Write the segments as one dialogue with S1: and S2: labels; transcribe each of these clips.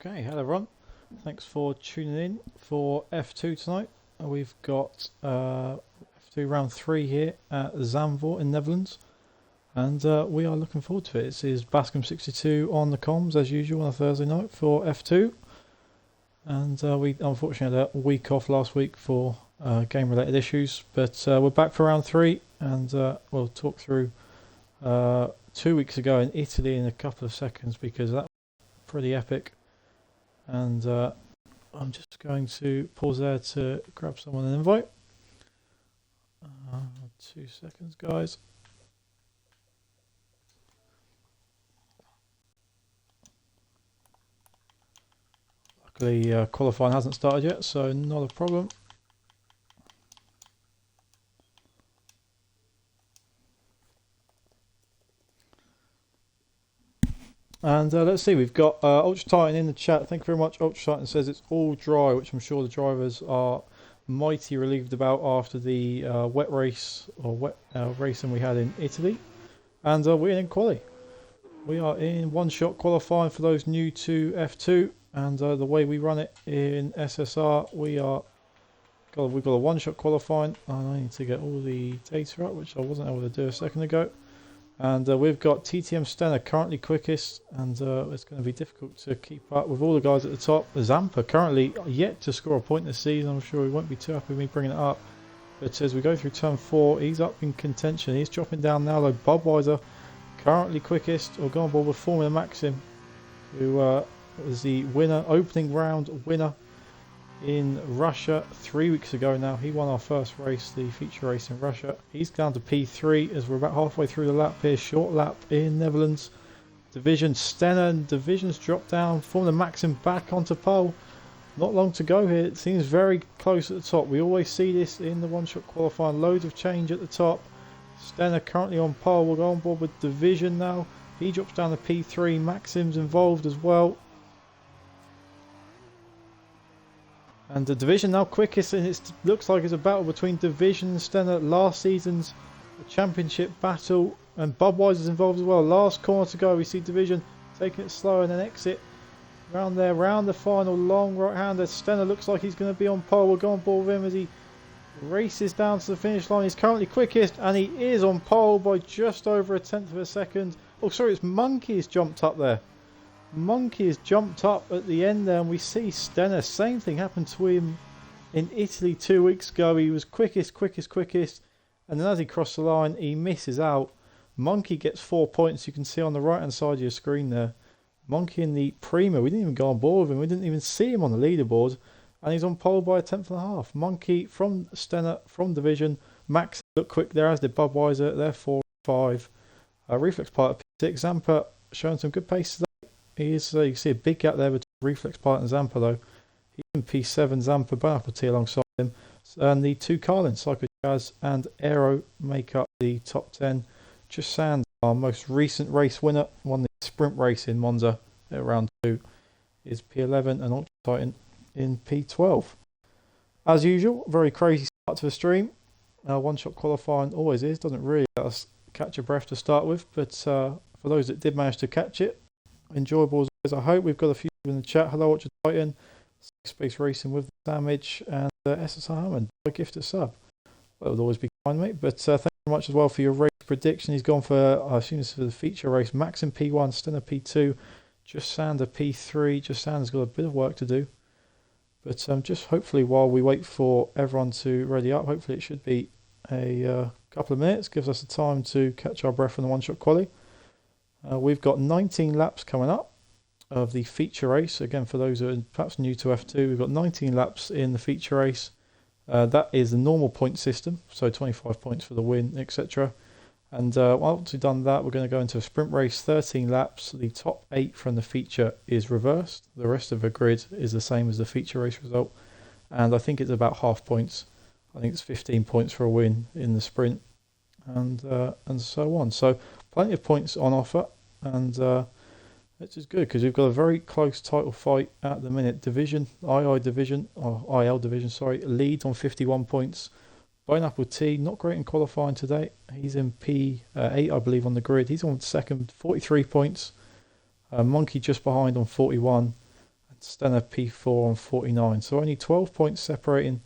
S1: Okay, hello everyone. Thanks for tuning in for F2 tonight. We've got F2 round 3 here at Zandvoort in Netherlands, and we are looking forward to it. This is Bascom62 on the comms as usual on a Thursday night for F2, and we unfortunately had a week off last week for game related issues, but we're back for round 3, and we'll talk through 2 weeks ago in Italy in a couple of seconds because that was pretty epic. And I'm just going to pause there to grab someone an invite. 2 seconds, guys. Luckily, qualifying hasn't started yet, so not a problem. And let's see, we've got Ultra Titan in the chat. Thank you very much. Ultra Titan says it's all dry, which I'm sure the drivers are mighty relieved about after the wet race or wet racing we had in Italy. And we're in quali. We are in one-shot qualifying for those new to F2. And the way we run it in SSR, we've got a one-shot qualifying. And I need to get all the data up, which I wasn't able to do a second ago. And we've got TTM Stenner currently quickest, and it's going to be difficult to keep up with all the guys at the top. Zampa currently yet to score a point this season. I'm sure he won't be too happy with me bringing it up. But as we go through turn 4, he's up in contention. He's dropping down now though. Budweiser currently quickest, or going on board with Formula Maxim, who was the winner, opening round winner in Russia 3 weeks ago now. He won our first race, the feature race in Russia. He's down to P3 as we're about halfway through the lap here. Short lap in Netherlands. Division Stenner and Division's dropped down. Formula Maxim back onto pole. Not long to go here. It seems very close at the top. We always see this in the one-shot qualifying. Loads of change at the top. Stenner currently on pole. We'll go on board with Division now. He drops down to P3. Maxim's involved as well. And the Division now quickest, and it looks like it's a battle between Division and Stenner. Last season's championship battle, and Budweiser's involved as well. Last corner to go. We see Division taking it slow and then exit. Round there, round the final long right-hander. Stenner looks like he's going to be on pole. We'll go on board with him as he races down to the finish line. He's currently quickest, and he is on pole by just over a tenth of a second. Oh, sorry, it's Monkey has jumped up there. Monkey has jumped up at the end there, and we see Stenner. Same thing happened to him in Italy 2 weeks ago. He was quickest, and then as he crossed the line, he misses out. Monkey gets 4 points. You can see on the right-hand side of your screen there. Monkey in the Prima, we didn't even go on board with him, we didn't even see him on the leaderboard, and he's on pole by a tenth and a half. Monkey from Stenner, from Division. Max looked quick there, as did Budweiser. They're 4-5. Reflex Pilot P6. Zampa showing some good pace today. He is, you can see a big gap there between Reflex Pilot and Zampa though. He's in P7, Zampa, Pineapple T alongside him. And the two Carlins, Psycho Jazz and Aero, make up the top 10. Just Sands, our most recent race winner, won the sprint race in Monza at round 2, is P11, and Ultra Titan in P12. As usual, very crazy start to the stream. One-shot qualifying always is, doesn't really let us catch a breath to start with, but for those that did manage to catch it, enjoyable as always, I hope. We've got a few in the chat. Hello, Ultra Titan, Space Racing with the Damage, and SSR Hammond, I gift a sub. That would always be kind, mate, but thank you very much as well for your race prediction. He's gone for, I assume this is for the feature race, Max in P1, Stenner P2, Just Sander P3. Just Sander's got a bit of work to do, but just hopefully while we wait for everyone to ready up, hopefully it should be a couple of minutes, gives us the time to catch our breath on the one-shot quali. We've got 19 laps coming up of the feature race. Again, for those who are perhaps new to F2, we've got 19 laps in the feature race. That is the normal point system, so 25 points for the win, etc. And once we've done that, we're going to go into a sprint race, 13 laps. The top 8 from the feature is reversed. The rest of the grid is the same as the feature race result. And I think it's about half points. I think it's 15 points for a win in the sprint, and so on. So plenty of points on offer, and which is good because we've got a very close title fight at the minute. Division, II Division, or IL Division, sorry, leads on 51 points. Pineapple T, not great in qualifying today. He's in P8, I believe, on the grid. He's on second, 43 points. Monkey just behind on 41. And Stenner P4 on 49. So only 12 points separating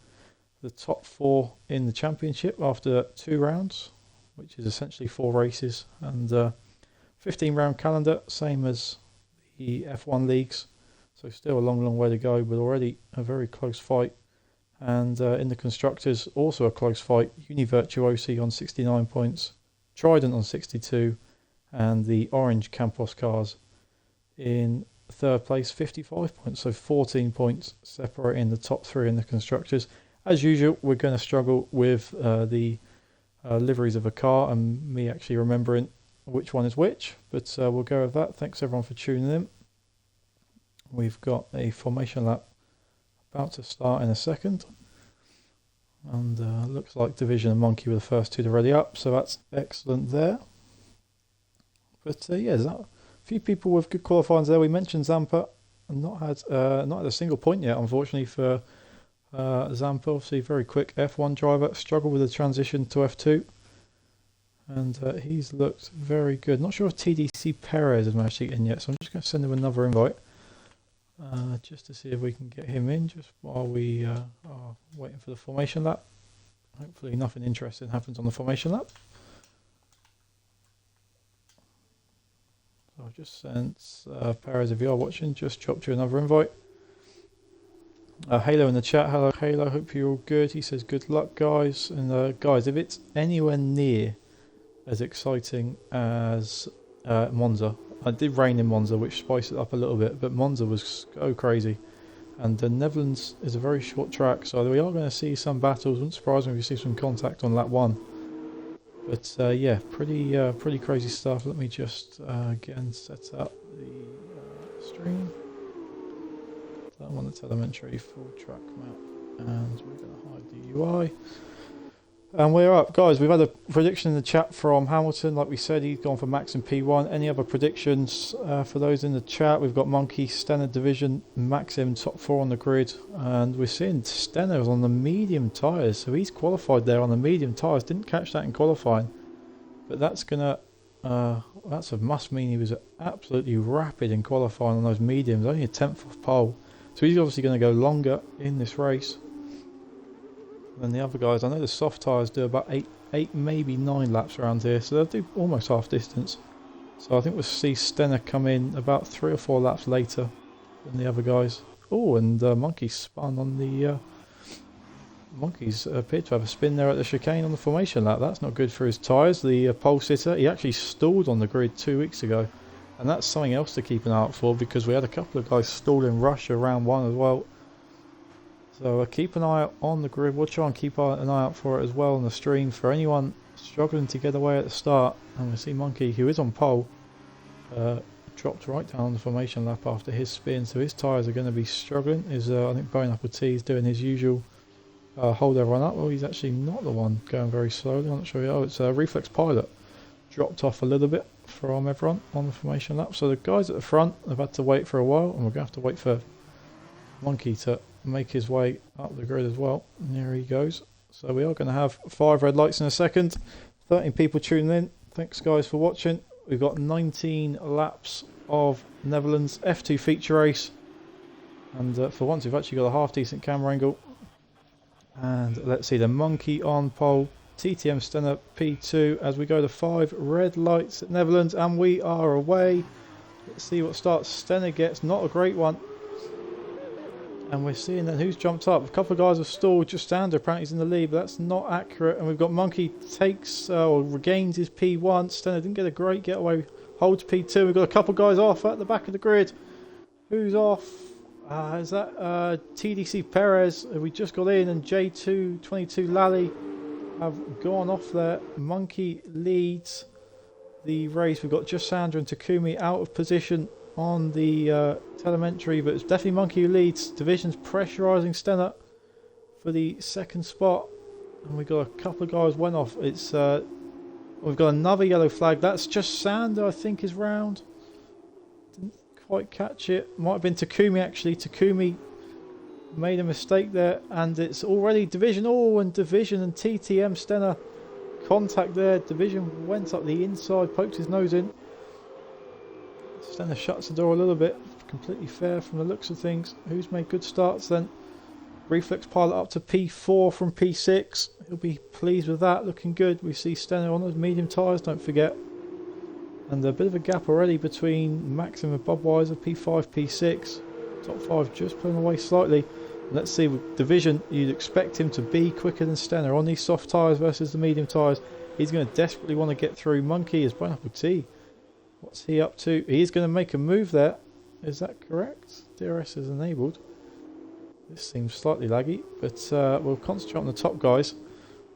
S1: the top 4 in the championship after 2 rounds, which is essentially 4 races. And 15 round calendar, same as the F1 leagues. So still a long way to go, but already a very close fight. And in the constructors, also a close fight. Univirtuosi on 69 points, Trident on 62, and the orange Campos cars in third place, 55 points. So 14 points separating the top 3 in the constructors. As usual, we're going to struggle with the liveries of a car and me actually remembering which one is which, but we'll go with that. Thanks everyone for tuning in. We've got a formation lap about to start in a second, and looks like Division and Monkey were the first 2 to ready up, so that's excellent there. But yeah, there's a few people with good qualifyings there. We mentioned Zampa, not had a single point yet, unfortunately, for Zampa. Obviously very quick F1 driver, struggled with the transition to F2, and he's looked very good. Not sure if TDC Perez has managed to get in yet, so I'm just going to send him another invite. Just to see if we can get him in just while we are waiting for the formation lap. Hopefully nothing interesting happens on the formation lap. So I've just sent Perez, if you are watching, just dropped you another invite. Halo in the chat. Hello Halo, hope you're all good. He says good luck guys. And guys, if it's anywhere near as exciting as Monza, I did rain in Monza, which spiced it up a little bit, but Monza was so crazy. And the Netherlands is a very short track, so we are going to see some battles. Wouldn't surprise me if we see some contact on lap 1. But yeah, pretty crazy stuff. Let me just get and set up the stream. I'm on the telemetry full track map, and we're going to hide the UI. And we're up, guys. We've had a prediction in the chat from Hamilton. Like we said, he's gone for Max in P1. Any other predictions for those in the chat? We've got Monkey, Stenner Division, Maxim top 4 on the grid, and we're seeing Stenner on the medium tyres, so he's qualified there on the medium tyres. Didn't catch that in qualifying, but that's gonna that's a must mean he was absolutely rapid in qualifying on those mediums. Only a 10th of pole, so he's obviously going to go longer in this race than the other guys. I know the soft tyres do about 8 maybe 9 laps around here, so they'll do almost half distance. So I think we'll see Stenner come in about 3 or 4 laps later than the other guys. Oh, and Monkey spun on the Monkeys appeared to have a spin there at the chicane on the formation lap. That's not good for his tyres. The pole sitter, he actually stalled on the grid 2 weeks ago, and that's something else to keep an eye out for, because we had a couple of guys stalled in Russia round 1 as well. So keep an eye out on the grid. We'll try and keep an eye out for it as well on the stream for anyone struggling to get away at the start. And we see Monkey, who is on pole, dropped right down on the formation lap after his spin, so his tyres are going to be struggling. I think Bone Apple T is doing his usual hold everyone up. Well, he's actually not the one going very slowly. I'm not sure. Oh, it's Reflex Pilot. Dropped off a little bit from everyone on the formation lap. So the guys at the front have had to wait for a while, and we're going to have to wait for Monkey to make his way up the grid as well. And here he goes. So we are going to have 5 red lights in a second. 13 people tuning in. Thanks, guys, for watching. We've got 19 laps of Netherlands F2 feature race. And for once, we've actually got a half decent camera angle. And let's see, the Monkey on pole, TTM Stenner P2 as we go to 5 red lights at Netherlands, and we are away. Let's see what starts Stenner gets. Not a great one. And we're seeing then who's jumped up. A couple of guys have stalled. Just Sander apparently is in the lead, but that's not accurate. And we've got Monkey takes or regains his P1. Stenner didn't get a great getaway. Holds P2. We've got a couple of guys off at the back of the grid. Who's off? Is that TDC Perez, who we just got in, and J222 Lally have gone off there. Monkey leads the race. We've got just Sandra and Takumi out of position on the telemetry, but it's definitely Monkey who leads. Division's pressurising Stenner for the second spot, and we've got a couple of guys went off. It's we've got another yellow flag. That's just Sander, I think, is round. Didn't quite catch it. Might have been Takumi actually. Takumi made a mistake there, and it's already Division. Oh, and Division and TTM Stenner contact there. Division went up the inside, poked his nose in. Stenner shuts the door a little bit. Completely fair from the looks of things. Who's made good starts then? Reflex Pilot up to P4 from P6. He'll be pleased with that. Looking good. We see Stenner on those medium tyres, don't forget. And a bit of a gap already between Maxim and Budweiser. P5, P6. Top 5 just pulling away slightly. And let's see, with Division, you'd expect him to be quicker than Stenner on these soft tyres versus the medium tyres. He's going to desperately want to get through. Monkey is Pineapple T. What's he up to? He's going to make a move there. Is that correct? DRS is enabled. This seems slightly laggy, but we'll concentrate on the top guys.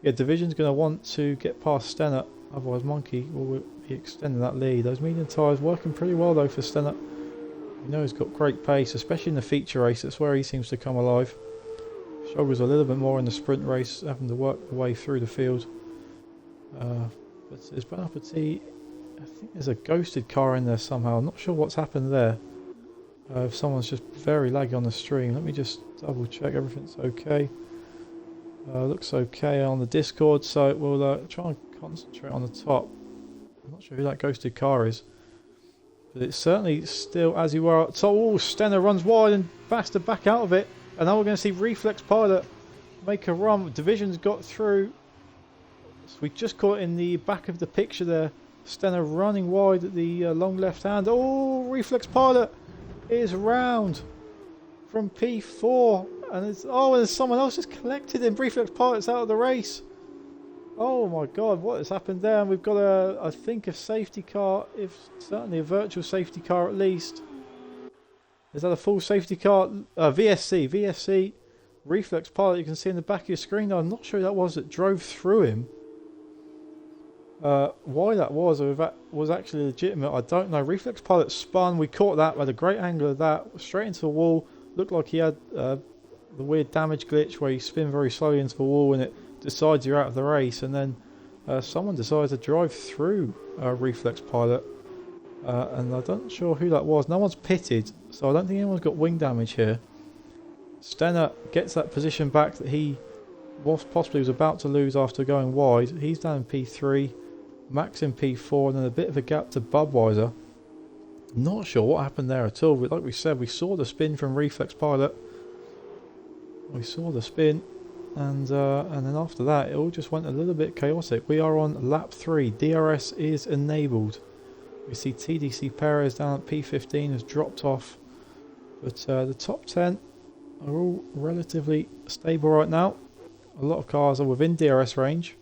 S1: Yeah, Division's going to want to get past Stenner, otherwise Monkey will be extending that lead. Those medium tyres working pretty well though for Stenner. You know he's got great pace, especially in the feature race. That's where he seems to come alive. Struggles a little bit more in the sprint race, having to work the way through the field. But there's Pineapple T. I think there's a ghosted car in there somehow. I'm not sure what's happened there. If someone's just very laggy on the stream. Let me just double check everything's okay. Looks okay on the Discord, so we'll try and concentrate on the top. I'm not sure who that ghosted car is, but it's certainly still as you were. So Stenner runs wide and Basta back out of it, and now we're going to see Reflex Pilot make a run. Division's got through. So we just caught in the back of the picture there. Stenner running wide at the long left hand. Oh, Reflex Pilot is round from P4, and it's and there's someone else just collected him. Reflex Pilot's out of the race. Oh my God, what has happened there? And we've got I think a safety car, if certainly a virtual safety car at least. Is that a full safety car? VSC, Reflex Pilot. You can see in the back of your screen. Now, I'm not sure who that was that drove through him. Why that was, or if that was actually legitimate, I don't know. Reflex Pilot spun. We caught that. We had a great angle of that. Straight into the wall. looked like he had the weird damage glitch where you spin very slowly into the wall and it decides you're out of the race, and then someone decided to drive through Reflex Pilot, and I'm not sure who that was. No one's pitted, so I don't think anyone's got wing damage here. Stenner gets that position back that he was about to lose after going wide. He's down in P3, Max in P4, and then a bit of a gap to Budweiser. Not sure what happened there at all, but like we said, we saw the spin from Reflex Pilot. We saw the spin, and then after that it all just went a little bit chaotic. We are on lap 3, DRS is enabled. We see TDC Perez down at P15 has dropped off, but the top 10 are all relatively stable right now. A lot of cars are within DRS range.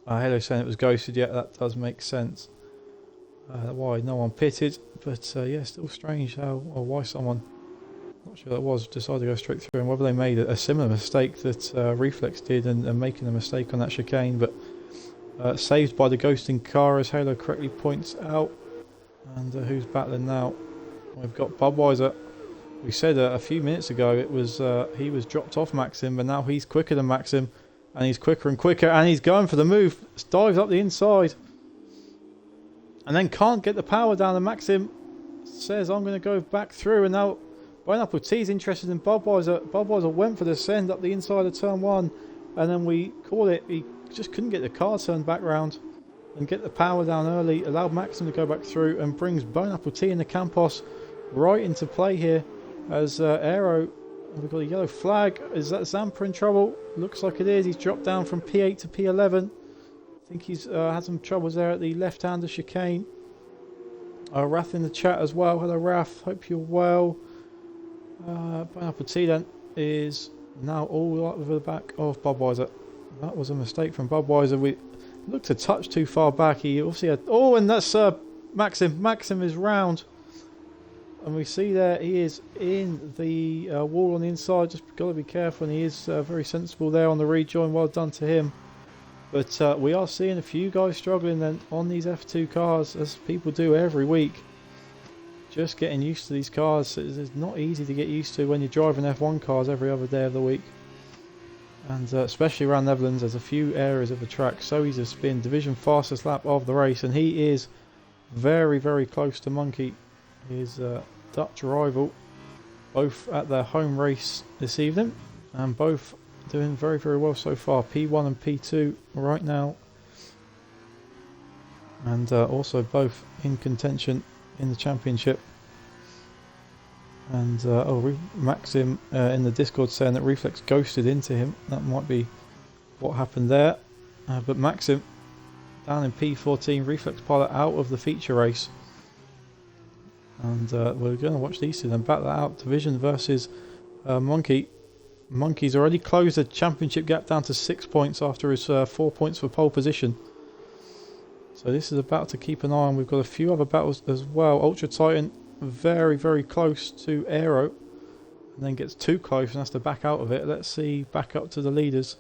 S1: Hello saying it was ghosted, yeah, that does make sense. Why no one pitted, but yeah, still strange how or why someone, not sure that was, decided to go straight through, and whether they made a similar mistake that Reflex did and making a mistake on that chicane, but saved by the ghosting car, as Halo correctly points out. And who's battling now? We've got Budweiser. We said a few minutes ago it was he was dropped off Maxim, but now he's quicker than Maxim, and he's quicker and quicker, and he's going for the move. Dives up the inside, and then can't get the power down, and Maxim says I'm going to go back through, and now Pineapple T's interested in Budweiser. Budweiser went for the send up the inside of turn 1, and then we called it. He just couldn't get the car turned back round and get the power down early, allowed Maxim to go back through, and brings Pineapple T and the Campos right into play here as Aero, we've got a yellow flag. Is that Zampa in trouble? Looks like it is. He's dropped down from P8 to P11. I think he's had some troubles there at the left-hander chicane. Rath in the chat as well. Hello Rath, hope you're well. Pineapple T then is now all up over the back of Budweiser. That was a mistake from Budweiser. We looked a touch too far back. He obviously had... Oh, and that's Maxim. Maxim is round. And we see there he is in the wall on the inside. Just got to be careful, and he is very sensible there on the rejoin. Well done to him. But we are seeing a few guys struggling then on these F2 cars, as people do every week. Just getting used to these cars. It's not easy to get used to when you're driving F1 cars every other day of the week. And especially around Netherlands, there's a few areas of the track so easy to spin. Division fastest lap of the race, and he is very, very close to Monkey, his Dutch rival, both at their home race this evening, and both doing very, very well so far. P1 and P2 right now, and also both in contention in the championship. And Maxim in the Discord saying that Reflex ghosted into him. That might be what happened there. But Maxim down in P14, Reflex Pilot out of the feature race. And we're going to watch these two then battle that out. Division versus Monkey. Monkey's already closed the championship gap down to 6 points after his 4 points for pole position. So this is about to keep an eye on. We've got a few other battles as well. Ultra Titan very, very close to Aero, and then gets too close and has to back out of it. Let's see, back up to the leaders,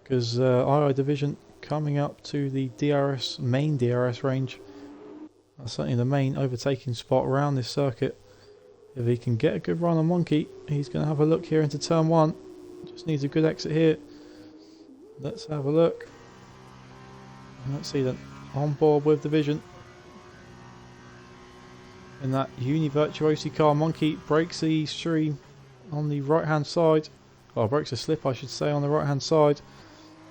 S1: because II Division coming up to the DRS, main DRS range. That's certainly the main overtaking spot around this circuit. If he can get a good run on Monkey, he's going to have a look here into turn 1. Just needs a good exit here. Let's have a look. And let's see then, on board with Division. In that Uni Virtuosi car, Monkey breaks the stream on the right hand side. Well, breaks a slip I should say on the right hand side.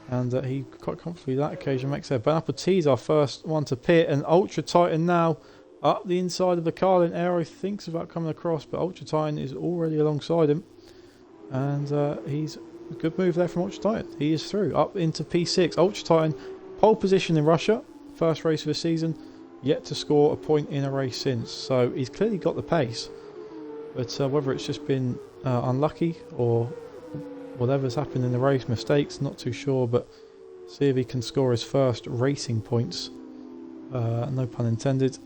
S1: And he quite comfortably that occasion makes it. Pineapple T's our first one to pit, and Ultra Titan now up the inside of the car. Then Aero thinks about coming across, but Ultra Titan is already alongside him. And he's a good move there from Ultra Titan. He is through up into P6. Ultra Titan pole position in Russia, first race of the season. Yet to score a point in a race since, so he's clearly got the pace, but whether it's just been unlucky or whatever's happened in the race, mistakes, not too sure. But see if he can score his first racing points, no pun intended,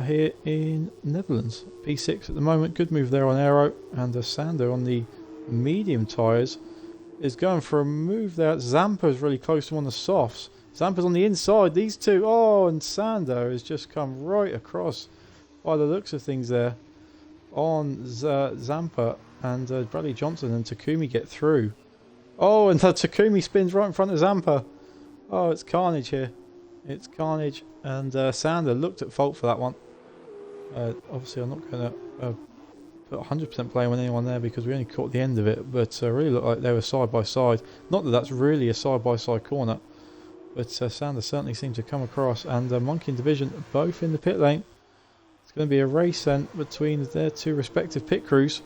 S1: here in Netherlands. P6 at the moment, good move there on Aero, and Sander on the medium tyres is going for a move there. Zampa is really close to one of the softs. Zampa's on the inside, these two, oh, and Sander has just come right across by the looks of things there on Zampa, and Bradley Johnson and Takumi get through. Oh, and Takumi spins right in front of Zampa. Oh, it's carnage here. It's carnage, and Sander looked at fault for that one. Obviously, I'm not going to put 100% blame on anyone there because we only caught the end of it, but really looked like they were side by side. Not that that's really a side by side corner, but Sander certainly seemed to come across, and Monkey and Division both in the pit lane. It's going to be a race then between their two respective pit crews.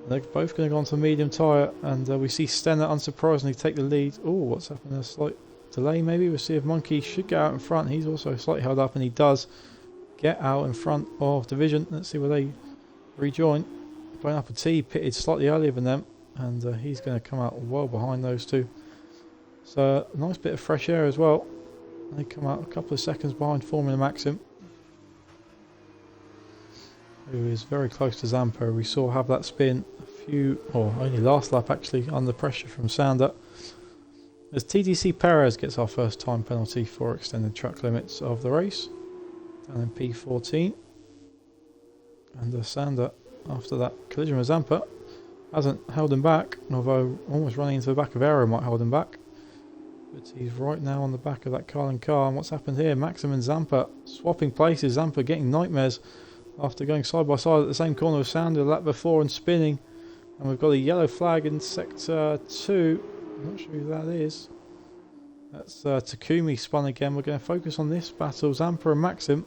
S1: They're both going to go onto the medium tyre, and we see Stenner unsurprisingly take the lead. Oh, what's happened? A slight delay maybe. We'll see if Monkey should get out in front. He's also slightly held up, and he does get out in front of Division. Let's see where they rejoin. Going up a T pitted slightly earlier than them, and he's going to come out well behind those two. So a nice bit of fresh air as well. They come out a couple of seconds behind Formula Maxim, who is very close to Zampa. We saw have that spin only last lap actually, under pressure from Sander. As TDC Perez gets our first time penalty for extended track limits of the race, down in P14. And Sander, after that collision with Zampa, hasn't held him back, although almost running into the back of Aero might hold him back. But he's right now on the back of that Carlin car. And what's happened here? Maxim and Zampa swapping places. Zampa getting nightmares after going side by side at the same corner with Sander the lap before and spinning. And we've got a yellow flag in sector 2. I'm not sure who that is. That's Takumi spun again. We're going to focus on this battle. Zampa and Maxim.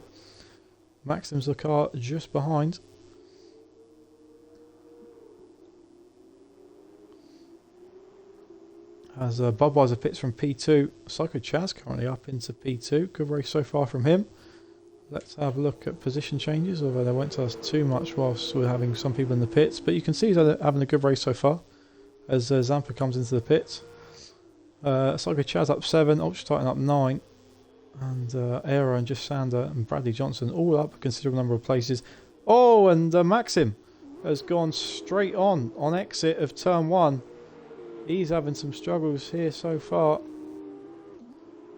S1: Maxim's the car just behind. As Budweiser pits from P2. Psycho Chaz currently up into P2. Good race so far from him. Let's have a look at position changes, although they won't tell us too much whilst we're having some people in the pits. But you can see he's having a good race so far as Zampa comes into the pits. Psycho Chaz up 7, Ultra Titan up 9. And Aero and just Sander and Bradley Johnson all up a considerable number of places. Oh, and Maxim has gone straight on exit of turn 1. He's having some struggles here so far.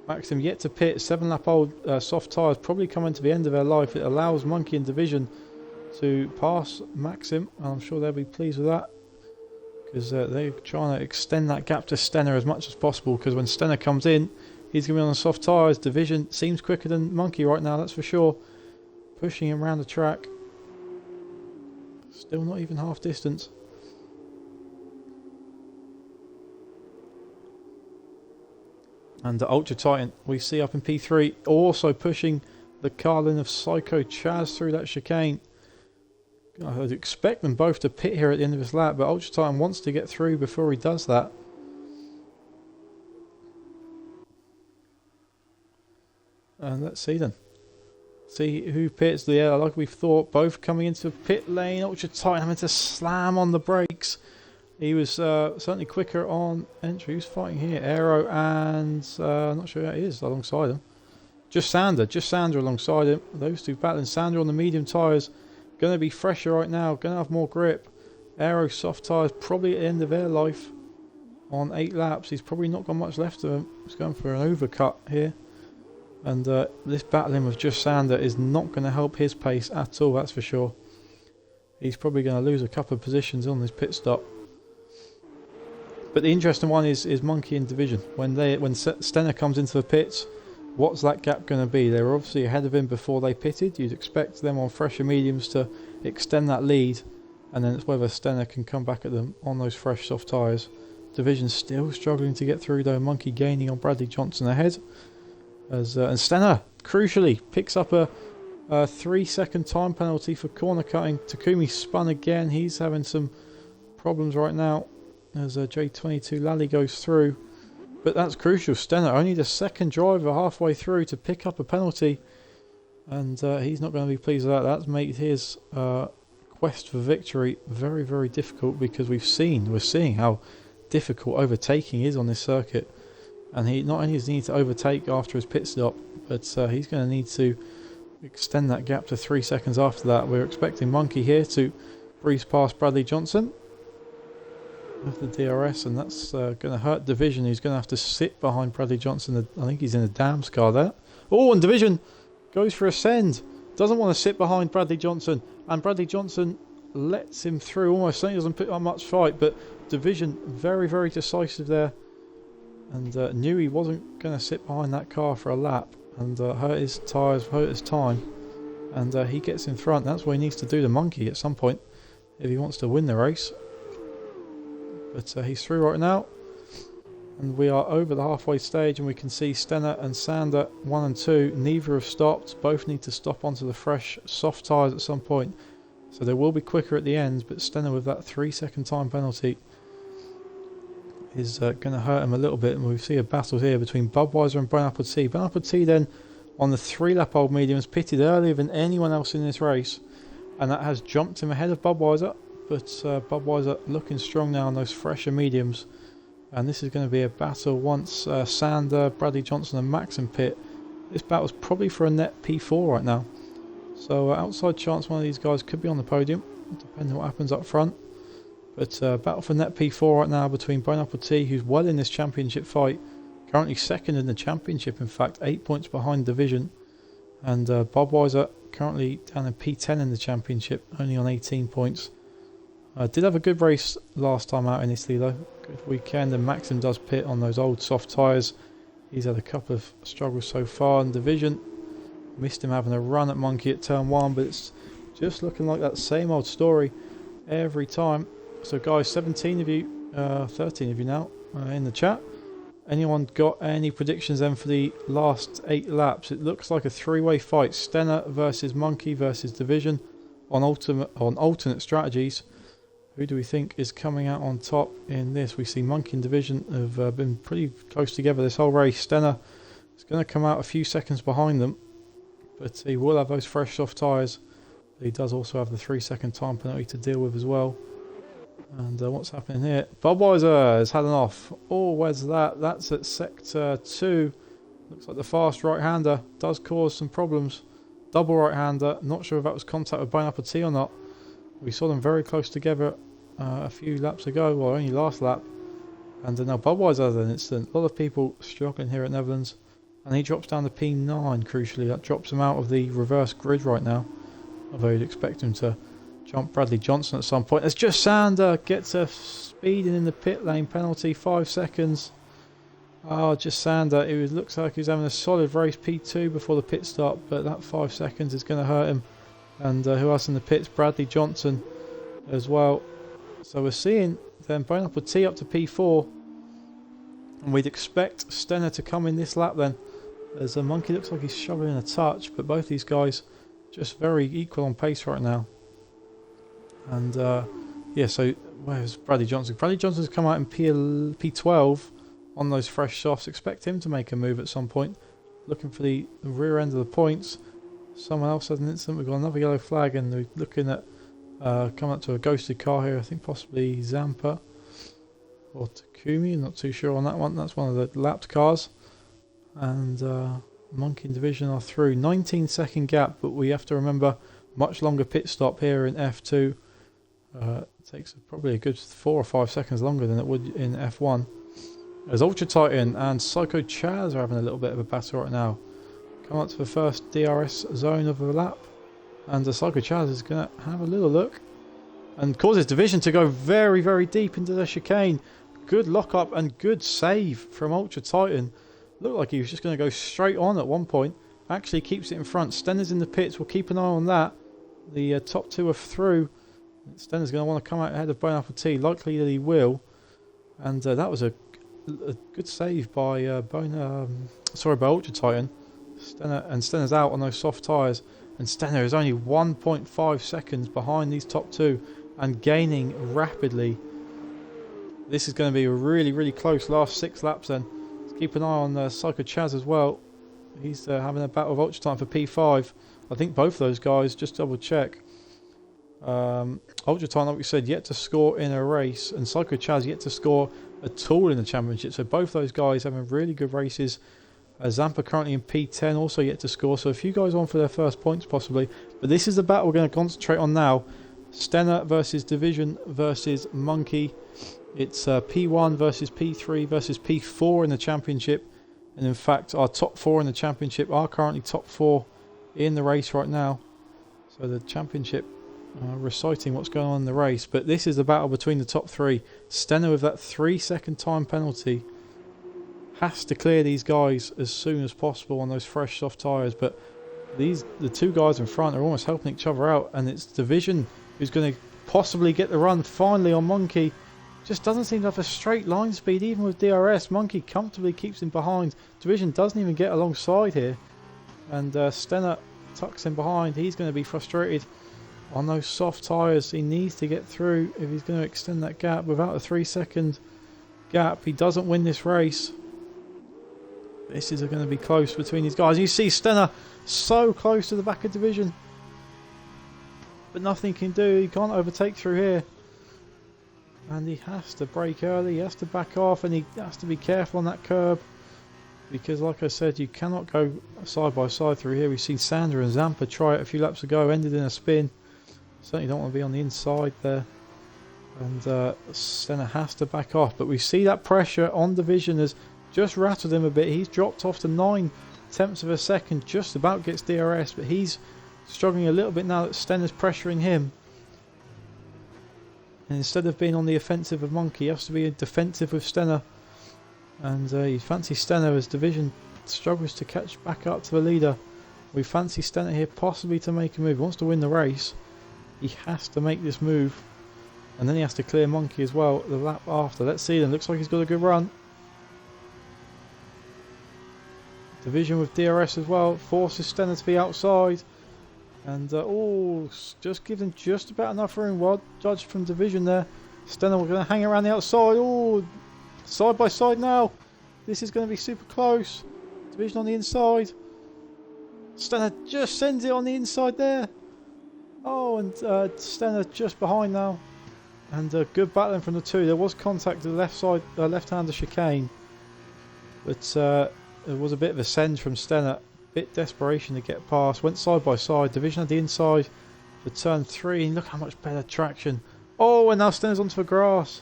S1: Maxim yet to pit, 7 lap old soft tyres probably coming to the end of their life. It allows Monkey and Division to pass Maxim, and I'm sure they'll be pleased with that, because they're trying to extend that gap to Stenner as much as possible, because when Stenner comes in, he's going to be on the soft tyres. Division seems quicker than Monkey right now, that's for sure. Pushing him around the track. Still not even half distance. And the Ultra Titan we see up in P3 also pushing the Carlin of Psycho Chaz through that chicane. I'd expect them both to pit here at the end of this lap, but Ultra Titan wants to get through before he does that. And let's see then. See who pits there. Like we thought, both coming into pit lane. Ultra Titan having to slam on the brakes. He was certainly quicker on entry. Who's fighting here? Aero and I'm not sure who that is alongside him. Just Sander alongside him. Those two battling. Sander on the medium tyres. Going to be fresher right now. Going to have more grip. Aero soft tyres probably at the end of their life on 8 laps. He's probably not got much left of him. He's going for an overcut here. And this battling with just Sander is not going to help his pace at all, that's for sure. He's probably going to lose a couple of positions on this pit stop. But the interesting one is Monkey and Division. When Stenner comes into the pits, what's that gap going to be? They were obviously ahead of him before they pitted. You'd expect them on fresher mediums to extend that lead, and then it's whether Stenner can come back at them on those fresh soft tyres. Division still struggling to get through though. Monkey gaining on Bradley Johnson ahead. And Stenner, crucially, picks up a 3-second time penalty for corner cutting. Takumi spun again. He's having some problems right now as J22 Lally goes through. But that's crucial. Stenner, only the second driver halfway through to pick up a penalty. And he's not going to be pleased with that. That's made his quest for victory very, very difficult, because we're seeing how difficult overtaking is on this circuit. And he not only does he need to overtake after his pit stop, but he's going to need to extend that gap to 3 seconds after that. We're expecting Monkey here to breeze past Bradley Johnson with the DRS, and that's going to hurt Division. He's going to have to sit behind Bradley Johnson. I think he's in a Dams car there. Oh, and Division goes for a send. Doesn't want to sit behind Bradley Johnson, and Bradley Johnson lets him through almost. Certainly doesn't put up much fight, but Division very, very decisive there, and knew he wasn't going to sit behind that car for a lap and hurt his tyres, hurt his time, and he gets in front. That's what he needs to do to Monkey at some point if he wants to win the race. But he's through right now, and we are over the halfway stage, and we can see Stenner and Sander 1 and 2. Neither have stopped. Both need to stop onto the fresh soft tyres at some point, so they will be quicker at the end. But Stenner, with that 3-second time penalty, is going to hurt him a little bit, and we see a battle here between Budweiser and Bone Apple Tea. Bone Apple Tea then on the 3-lap old mediums, pitted earlier than anyone else in this race, and that has jumped him ahead of Budweiser. But Budweiser looking strong now on those fresher mediums, and this is going to be a battle once Sander, Bradley Johnson and Max in pit. This battle's probably for a net P4 right now, so outside chance one of these guys could be on the podium depending on what happens up front. But battle for net P4 right now between Bone Apple Tea, who's well in this championship fight, currently second in the championship, in fact 8 points behind Division, and Budweiser currently down in P10 in the championship, only on 18 points. Did have a good race last time out in Italy though, good weekend, and Maxim does pit on those old soft tyres. He's had a couple of struggles so far in Division. Missed him having a run at Monkey at turn 1, but it's just looking like that same old story every time. So guys, 17 of you, 13 of you now in the chat. Anyone got any predictions then for the last 8 laps? It looks like a 3-way fight. Stenner versus Monkey versus Division on alternate strategies. Who do we think is coming out on top in this? We see Monkey and Division have been pretty close together this whole race. Stenner is going to come out a few seconds behind them, but he will have those fresh soft tyres. But he does also have the 3-second time penalty to deal with as well. And what's happening here? Budweiser has had an off. Oh, where's that? That's at sector 2. Looks like the fast right-hander does cause some problems. Double right-hander. Not sure if that was contact with Bone Apple Tea or not. We saw them very close together a few laps ago, well only last lap. And now Budweiser had an incident. A lot of people struggling here at Netherlands. And he drops down to P9 crucially. That drops him out of the reverse grid right now. Although you'd expect him to jump Bradley Johnson at some point. It's just Sander gets a speeding in the pit lane penalty, 5 seconds. Oh, just Sander. It looks like he's having a solid race, P2 before the pit stop, but that 5 seconds is going to hurt him. And who else in the pits? Bradley Johnson as well. So we're seeing then Bone Apple Tea up to P4, and we'd expect Stenner to come in this lap then, as a Monkey looks like he's shoveling a touch, but both these guys just very equal on pace right now. And yeah, so where's Bradley Johnson? Bradley Johnson's come out in P12 on those fresh softs. Expect him to make a move at some point. Looking for the rear end of the points. Someone else has an incident. We've got another yellow flag, and they're looking at coming up to a ghosted car here. I think possibly Zampa or Takumi. I'm not too sure on that one. That's one of the lapped cars. And Monkey and Division are through. 19-second gap, but we have to remember much longer pit stop here in F2. It takes probably a good 4 or 5 seconds longer than it would in F1. As Ultra Titan and Psycho Chaz are having a little bit of a battle right now. Come up to the first DRS zone of the lap, and Psycho Chaz is going to have a little look and causes Division to go very, very deep into the chicane. Good lock up and good save from Ultra Titan. Looked like he was just going to go straight on at one point. Actually keeps it in front. Stenner's in the pits. We'll keep an eye on that. The top 2 are through. Stenner's going to want to come out ahead of Bone Apple Tea. Likely that he will. And that was a good save by by Ultra Titan. Stenner's out on those soft tyres. And Stenner is only 1.5 seconds behind these top 2 and gaining rapidly. This is going to be a really, really close last 6 laps then. Let's keep an eye on Psycho Chaz as well. He's having a battle of Ultra Titan for P5. I think both of those guys, just double check. Ultra Titan, like we said, yet to score in a race, and Psycho Chaz yet to score at all in the championship. So both those guys having really good races. Zampa currently in P10, also yet to score. So a few guys on for their first points possibly. But this is the battle we're going to concentrate on now. Stenner versus Division versus Monkey. It's P1 versus P3 versus P4 in the championship. And in fact, our top 4 in the championship are currently top 4 in the race right now. So the championship reciting what's going on in the race. But this is the battle between the top three. Stenner with that 3-second time penalty has to clear these guys as soon as possible on those fresh soft tyres. But the two guys in front are almost helping each other out, and it's Division who's going to possibly get the run finally on Monkey. Just doesn't seem to have a straight line speed even with DRS. Monkey comfortably keeps him behind. Division doesn't even get alongside here, and Stenner tucks him behind. He's going to be frustrated on those soft tyres. He needs to get through if he's going to extend that gap. Without a 3-second gap, he doesn't win this race. This is going to be close between these guys. You see Stenner so close to the back of Division, but nothing he can do. He can't overtake through here, and he has to brake early. He has to back off, and he has to be careful on that curb, because like I said, you cannot go side by side through here. We've seen Sander and Zampa try it a few laps ago, ended in a spin. Certainly don't want to be on the inside there, and Stenner has to back off. But we see that pressure on Division has just rattled him a bit. He's dropped off to 9/10 of a second, just about gets DRS, but he's struggling a little bit now that Stenner's pressuring him. And instead of being on the offensive of Monkey, he has to be defensive with Stenner. And you fancy Stenner as Division struggles to catch back up to the leader. We fancy Stenner here possibly to make a move. He wants to win the race. He has to make this move. And then he has to clear Monkey as well the lap after. Let's see then. Looks like he's got a good run. Division with DRS as well. Forces Stenner to be outside. And just give him just about enough room. Well judged from Division there. Stenner we're going to hang around the outside. Oh, side by side now. This is going to be super close. Division on the inside. Stenner just sends it on the inside there. Oh, and Stenner just behind now. And good battling from the two. There was contact to the left side, left-hander chicane. But there was a bit of a send from Stenner. Bit desperation to get past. Went side by side. Division had the inside for turn 3. And look how much better traction. Oh, and now Stenner's onto the grass.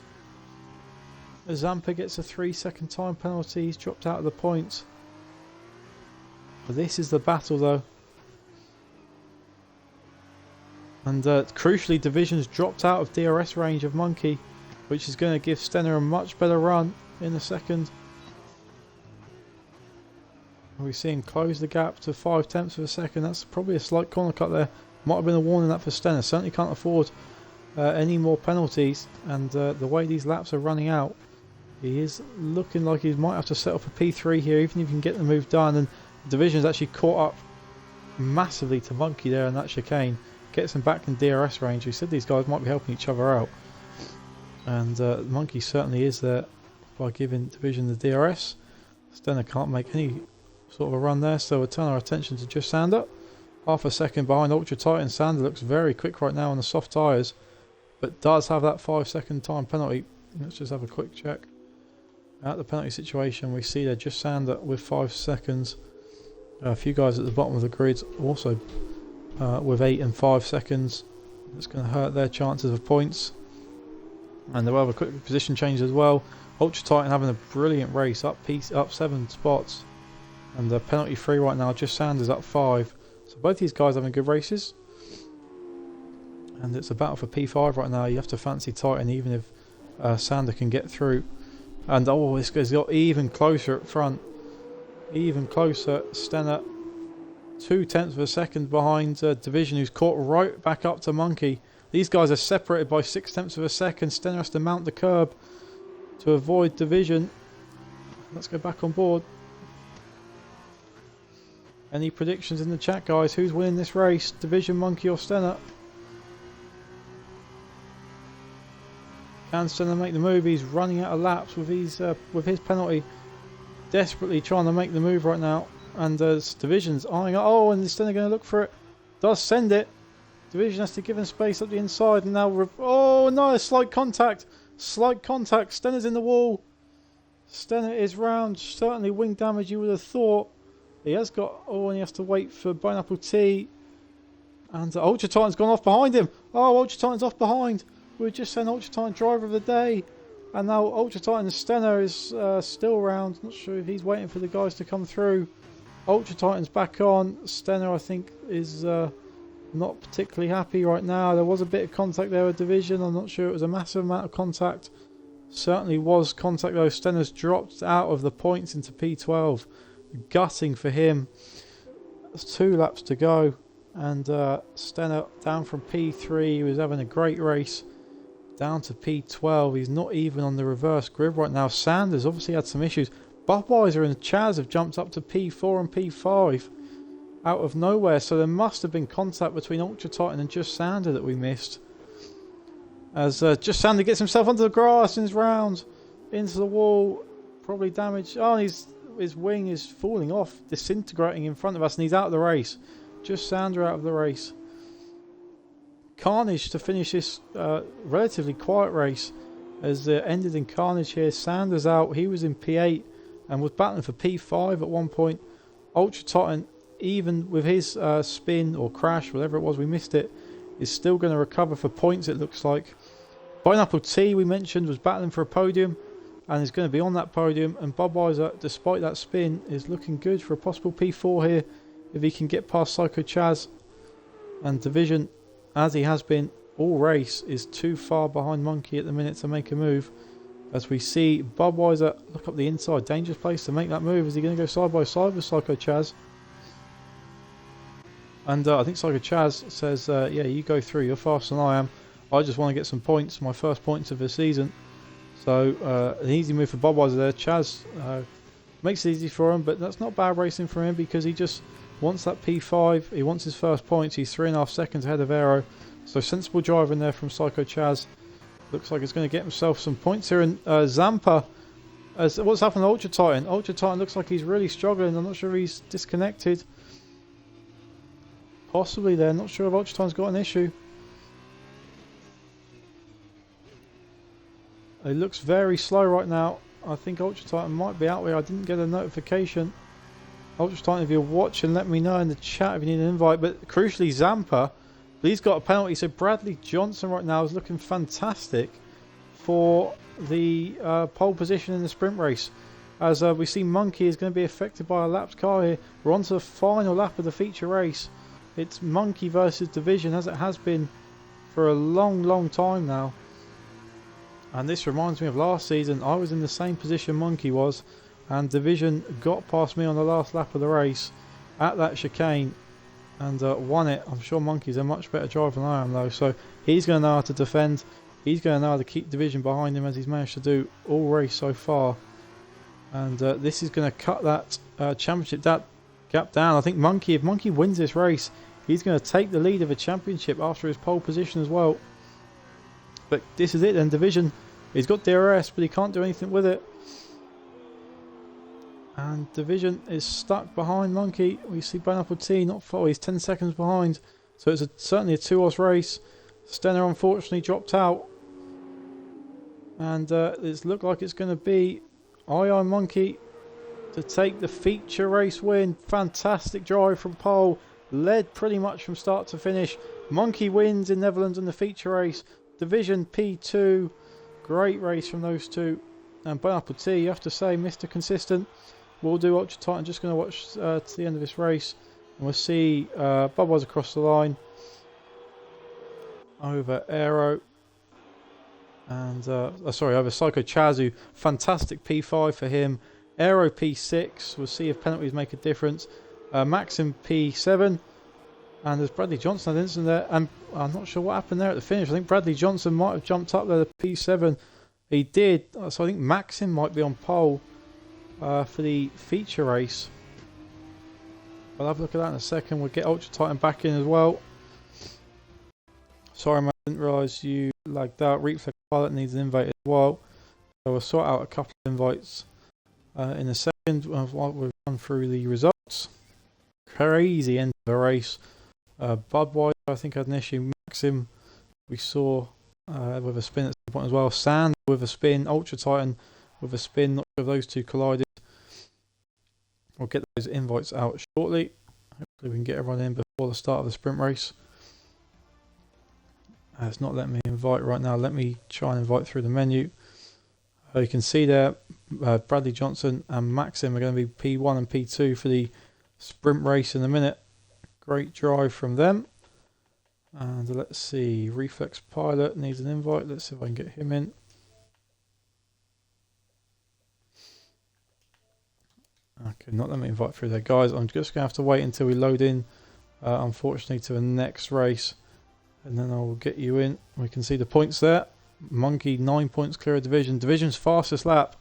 S1: Zampa gets a 3-second time penalty. He's dropped out of the points. But this is the battle though. And crucially, Division's dropped out of DRS range of Monkey, which is going to give Stenner a much better run in the second. We see him close the gap to 0.5 of a second. That's probably a slight corner cut there. Might have been a warning that for Stenner. Certainly can't afford any more penalties. And the way these laps are running out, he is looking like he might have to set up a P3 here, even if he can get the move done. And Division's actually caught up massively to Monkey there in that chicane. Gets him back in DRS range. We said these guys might be helping each other out. And Monkey certainly is there by giving Division the DRS. Stenner can't make any sort of a run there, so we'll turn our attention to just Sander. Half a second behind Ultra Titan. Sander looks very quick right now on the soft tyres, but does have that 5-second time penalty. Let's just have a quick check. At the penalty situation, we see there just Sander with 5 seconds. A few guys at the bottom of the grid also with 8 and 5 seconds. That's going to hurt their chances of points. And they'll have a quick position change as well. Ultra Titan having a brilliant race, up 7 spots. And the penalty free right now, just Sanders up 5. So both these guys having good races. And it's a battle for P5 right now. You have to fancy Titan even if Sander can get through. And oh, this guy's got even closer up front. Even closer. Stenner 0.2 of a second behind Division, who's caught right back up to Monkey. These guys are separated by 0.6 of a second. Stenner has to mount the curb to avoid Division. Let's go back on board. Any predictions in the chat, guys? Who's winning this race? Division, Monkey or Stenner? Can Stenner make the move? He's running out of laps with his penalty. Desperately trying to make the move right now. And Division's eyeing up. Oh, and is Stenner going to look for it? Does send it. Division has to give him space up the inside. And now, oh no, slight contact. Slight contact. Stenner's in the wall. Stenner is round. Certainly wing damage, you would have thought. He has got, and he has to wait for Pineapple T. And Ultra Titan's gone off behind him. Oh, Ultra Titan's off behind. We were just saying Ultra Titan driver of the day. And now Ultra Titan Stenner is still around. Not sure if he's waiting for the guys to come through. Ultra Titan's back on. Stenner, I think, is not particularly happy right now. There was a bit of contact there with Division. I'm not sure it was a massive amount of contact. Certainly was contact though. Stenner's dropped out of the points into P12. Gutting for him. There's 2 laps to go. And Stenner down from P3. He was having a great race. Down to P12. He's not even on the reverse grid right now. Sanders obviously had some issues. Budweiser and Chaz have jumped up to P4 and P5 out of nowhere. So there must have been contact between Ultra Titan and Just Sander that we missed. As Just Sander gets himself onto the grass in his round. Into the wall. Probably damaged. Oh, his wing is falling off. Disintegrating in front of us and he's out of the race. Just Sander out of the race. Carnage to finish this relatively quiet race as ended in carnage here. Sanders out. He was in P8 and was battling for P5 at one point. Ultra Titan, even with his spin or crash, whatever it was, we missed it, is still going to recover for points, it looks like. Pineapple T, we mentioned, was battling for a podium and is going to be on that podium. And Budweiser, despite that spin, is looking good for a possible P4 here if he can get past Psycho Chaz. And Division, as he has been all race, is too far behind Monkey at the minute to make a move. As we see Budweiser look up the inside, dangerous place to make that move. Is he going to go side by side with Psycho Chaz? And I think Psycho Chaz says, yeah, you go through, you're faster than I am. I just want to get some points, my first points of the season. So an easy move for Budweiser there. Chaz makes it easy for him, but that's not bad racing for him because he just wants that P5. He wants his first points. He's 3.5 seconds ahead of Aero. So sensible driving there from Psycho Chaz. Looks like he's going to get himself some points here. And Zampa, what's happened to Ultra Titan? Ultra Titan looks like he's really struggling. I'm not sure if he's disconnected. Possibly there. Not sure if Ultra Titan's got an issue. It looks very slow right now. I think Ultra Titan might be out there. I didn't get a notification. Ultra Titan, if you're watching, let me know in the chat if you need an invite. But crucially, Zampa, he's got a penalty. So Bradley Johnson right now is looking fantastic for the pole position in the sprint race. As we see Monkey is going to be affected by a lapped car here. We're on to the final lap of the feature race. It's Monkey versus Division, as it has been for a long time now. And this reminds me of last season. I was in the same position Monkey was, and Division got past me on the last lap of the race at that chicane and won it. I'm sure Monkey's a much better driver than I am though, so he's going to know how to defend. He's going to know how to keep Division behind him, as he's managed to do all race so far. And this is going to cut that championship gap down. I think Monkey, if Monkey wins this race, he's going to take the lead of a championship after his pole position as well. But this is it then. Division, he's got DRS, but he can't do anything with it. And Division is stuck behind Monkey. We see Pineapple T not far. He's 10 seconds behind. So it's certainly a 2-horse race. Stenner unfortunately dropped out. And it looks like it's going to be Ion Monkey to take the feature race win. Fantastic drive from pole. Led pretty much from start to finish. Monkey wins in Netherlands in the feature race. Division P2. Great race from those two. And Pineapple T, you have to say, Mr. Consistent. We'll do Ultra Titan. Just going to watch to the end of this race. And we'll see Budweiser across the line. Over Aero. And, sorry, over Psycho Chazu. Fantastic P5 for him. Aero P6. We'll see if penalties make a difference. Maxim P7. And there's Bradley Johnson in there. And I'm not sure what happened there at the finish. I think Bradley Johnson might have jumped up there to P7. He did. So I think Maxim might be on pole for the feature race. I'll have a look at that in a second. We'll get Ultra Titan back in as well. Sorry, man, I didn't realise you lagged out. Reflex Pilot needs an invite as well. So we'll sort out a couple of invites in a second while we've gone through the results. Crazy end of the race. Budweiser, I think, had an issue. Maxim, we saw with a spin at some point as well. Sand with a spin. Ultra Titan with a spin. Not sure if those two collided. We'll get those invites out shortly. Hopefully we can get everyone in before the start of the sprint race. It's not letting me invite right now. Let me try and invite through the menu. You can see there Bradley Johnson and Maxim are going to be P1 and P2 for the sprint race in a minute. Great drive from them. And let's see, Reflex Pilot needs an invite. Let's see if I can get him in. Okay, not let me invite through there. Guys, I'm just going to have to wait until we load in, unfortunately, to the next race. And then I'll get you in. We can see the points there. Monkey 9 points clear of Division. Division's fastest lap.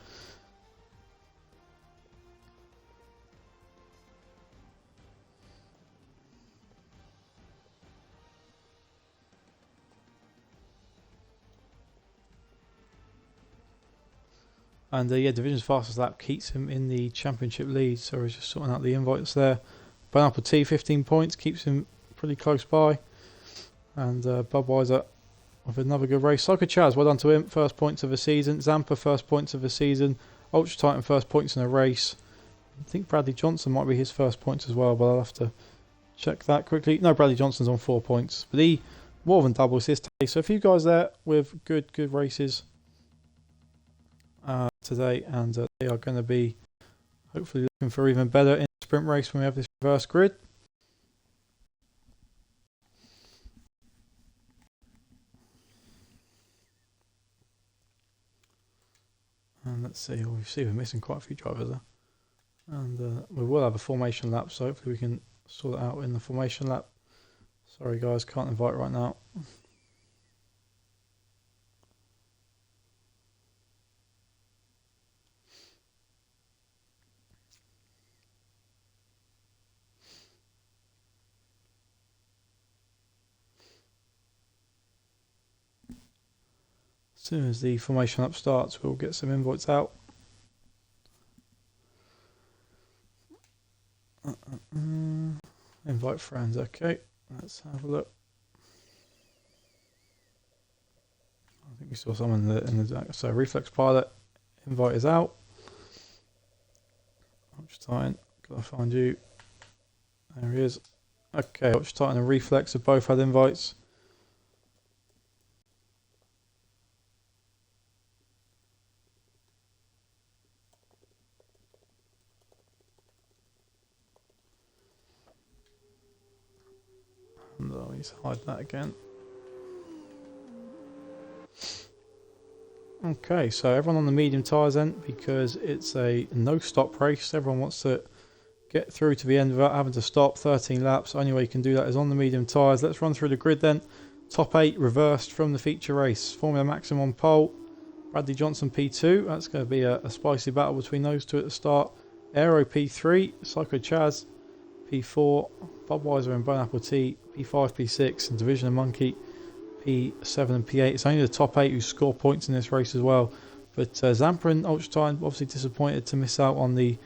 S1: And yeah, Division's fastest lap keeps him in the championship lead. So we're just sorting out the invites there. Pineapple T 15 points keeps him pretty close by. And Budweiser with another good race. Psycho Chaz, well done to him. First points of the season. Zampa first points of the season. Ultra Titan first points in a race. I think Bradley Johnson might be his first points as well, but I'll have to check that quickly. No, Bradley Johnson's on 4 points, but he more than doubles his take. So a few guys there with good races today, and they are going to be hopefully looking for even better in the sprint race when we have this reverse grid. And let's see, we're missing quite a few drivers there. And we will have a formation lap, so hopefully we can sort it out in the formation lap. Sorry guys, can't invite right now. As soon as the formation lap starts, we'll get some invites out. Invite friends, okay, let's have a look. I think we saw someone in the so Reflex Pilot invite is out. Ultra Titan, gotta find you. There he is. Okay, Ultra Titan and Reflex have both had invites. No, he's hide that again. Okay, so everyone on the medium tyres then, because it's a no stop race. Everyone wants to get through to the end without having to stop. 13 laps. Only way you can do that is on the medium tyres. Let's run through the grid then. Top 8 reversed from the feature race. Formula Maxim on pole. Bradley Johnson P2. That's going to be a spicy battle between those two at the start. Aero P3. Psycho Chaz P4. Budweiser and Pineapple T P5, P6, and Division and Monkey P7 and P8. It's only the top 8 who score points in this race as well. But Zampa and Ultra Titan obviously disappointed to miss out on the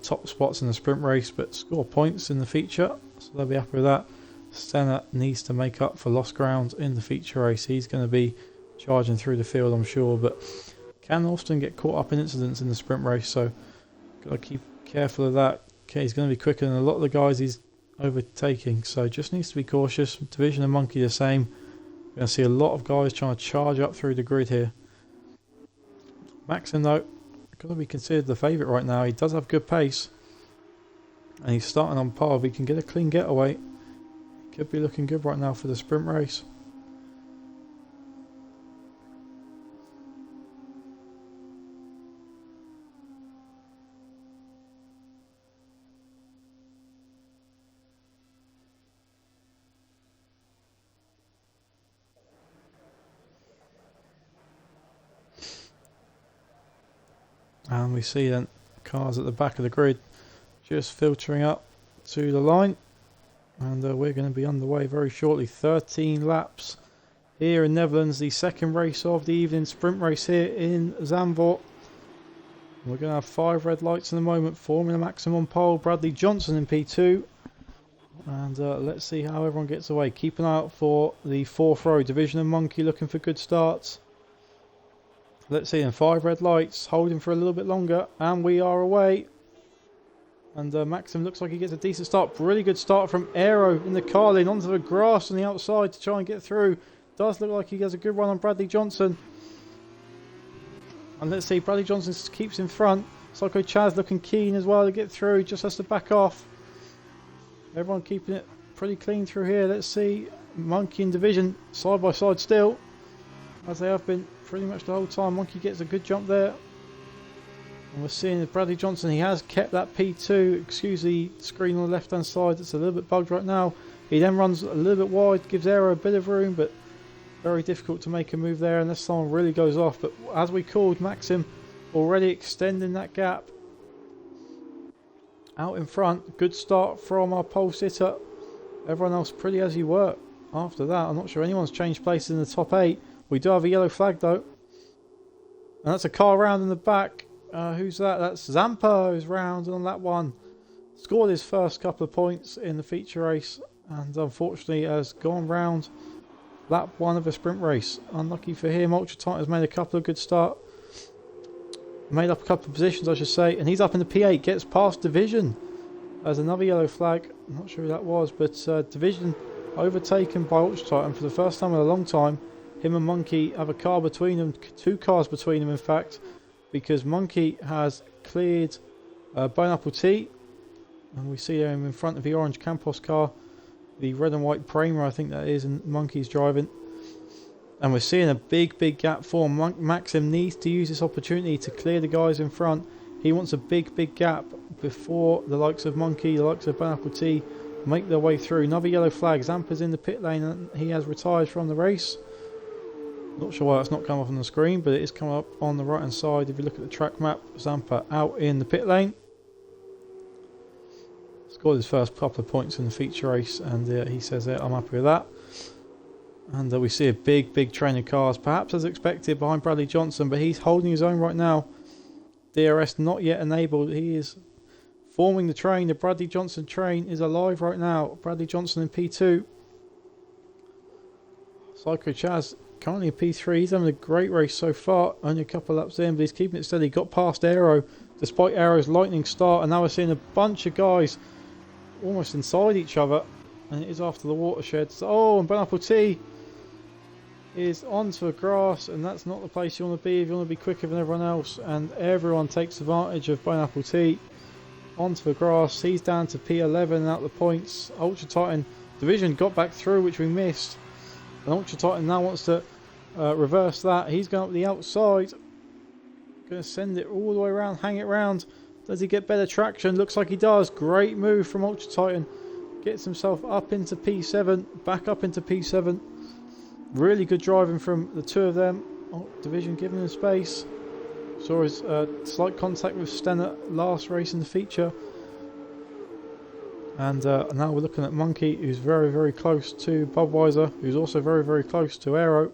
S1: top spots in the sprint race, but score points in the feature, so they'll be happy with that. Stenner needs to make up for lost ground in the feature race. He's going to be charging through the field, I'm sure, but can often get caught up in incidents in the sprint race, so got to keep careful of that. Okay, he's going to be quicker than a lot of the guys he's overtaking, so just needs to be cautious. Division and Monkey the same. We're going to see a lot of guys trying to charge up through the grid here. Maxim though, going to be considered the favourite right now. He does have good pace, and he's starting on par. If he can get a clean getaway, he could be looking good right now for the sprint race. And we see then cars at the back of the grid just filtering up to the line, and we're going to be underway very shortly. 13 laps here in Netherlands, the second race of the evening, sprint race here in Zandvoort. We're going to have 5 red lights in the moment. Formula Maxim on pole, Bradley Johnson in P2, and let's see how everyone gets away. Keep an eye out for the 4th row. Division and Monkey looking for good starts. Let's see, and 5 red lights, holding for a little bit longer, and we are away. And Maxim looks like he gets a decent start. Really good start from Aero in the car lane onto the grass on the outside to try and get through. Does look like he has a good run on Bradley Johnson. And let's see, Bradley Johnson keeps in front. Psycho Chaz looking keen as well to get through, just has to back off. Everyone keeping it pretty clean through here. Let's see. Monkey and Division side by side still, as they have been pretty much the whole time. Monkey gets a good jump there. And we're seeing Bradley Johnson, he has kept that P2. Excuse the screen on the left hand side, it's a little bit bugged right now. He then runs a little bit wide, gives Aero a bit of room, but very difficult to make a move there unless someone really goes off. But as we called, Maxim already extending that gap out in front. Good start from our pole sitter. Everyone else pretty as you were after that. I'm not sure anyone's changed places in the top 8. We do have a yellow flag though. And that's a car round in the back. Who's that? That's Zampa who's round on that one. Scored his first couple of points in the feature race and unfortunately has gone round lap 1 of a sprint race. Unlucky for him. Ultra Titan has made a couple of good starts. Made up a couple of positions I should say. And he's up in the P8. Gets past Division. There's another yellow flag. I'm not sure who that was. But Division overtaken by Ultra Titan for the first time in a long time. Him and Monkey have a car between them. 2 cars between them in fact. Because Monkey has cleared Bone Apple T. And we see him in front of the orange Campos car. The red and white Prema I think that is. And Monkey's driving. And we're seeing a big gap form. Maxim needs to use this opportunity to clear the guys in front. He wants a big gap before the likes of Monkey, the likes of Bone Apple T make their way through. Another yellow flag. Zampa's in the pit lane and he has retired from the race. Not sure why that's not come up on the screen, but it is coming up on the right hand side. If you look at the track map, Zampa out in the pit lane. Scored his first couple of points in the feature race and he says I'm happy with that. And we see a big train of cars, perhaps as expected behind Bradley Johnson, but he's holding his own right now. DRS not yet enabled. He is forming the train. The Bradley Johnson train is alive right now. Bradley Johnson in P2. Psycho Chaz currently in P3. He's having a great race so far. Only a couple of laps in, but he's keeping it steady. Got past Aero despite Aero's lightning start. And now we're seeing a bunch of guys almost inside each other. And it is after the watershed. Oh, and Bone Apple T is onto the grass, and that's not the place you want to be if you want to be quicker than everyone else. And everyone takes advantage of Bone Apple T onto the grass. He's down to P11 out the points. Ultra Titan Division got back through, which we missed, and Ultra Titan now wants to reverse that. He's going up the outside, going to send it all the way around, hang it round. Does he get better traction? Looks like he does. Great move from Ultra Titan. Gets himself up into P7, back up into P7. Really good driving from the two of them. Division giving him space. Saw his slight contact with Stenner last race in the feature. And now we're looking at Monkey, who's very close to Budweiser, who's also very close to Aero.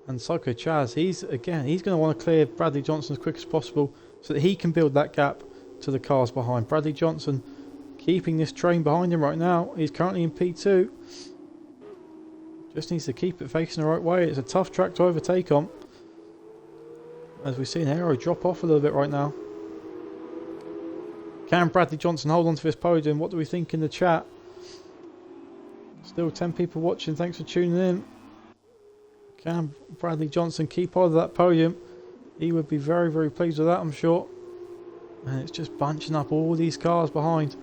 S1: And Psycho Chaz, he's going to want to clear Bradley Johnson as quick as possible so that he can build that gap to the cars behind. Bradley Johnson keeping this train behind him right now. He's currently in P2. Just needs to keep it facing the right way. It's a tough track to overtake on. As we've seen Aero drop off a little bit right now. Can Bradley Johnson hold on to this podium? What do we think in the chat? Still 10 people watching. Thanks for tuning in. Can Bradley Johnson keep hold of that podium? He would be very pleased with that, I'm sure. And it's just bunching up all these cars behind.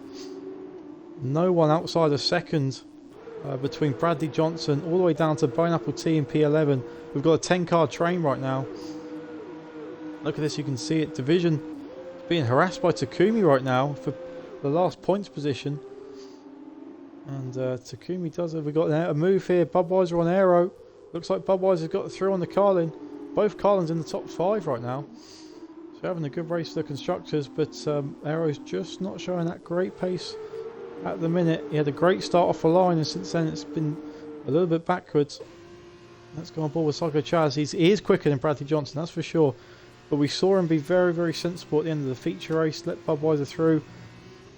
S1: No one outside a second between Bradley Johnson all the way down to Bone Apple T in P11. We've got a 10 car train right now. Look at this, you can see it. Division being harassed by Takumi right now for the last points position. And Takumi does it. We've got a move here. Budweiser on Aero. Looks like Budweiser's got through on the Carlin. Both Carlins in the top 5 right now. So having a good race for the constructors, but Aero's just not showing that great pace at the minute. He had a great start off the line, and since then it's been a little bit backwards. Let's go on board with Psycho Chaz. He is quicker than Bradley Johnson, that's for sure. But we saw him be very sensible at the end of the feature race. Let Budweiser through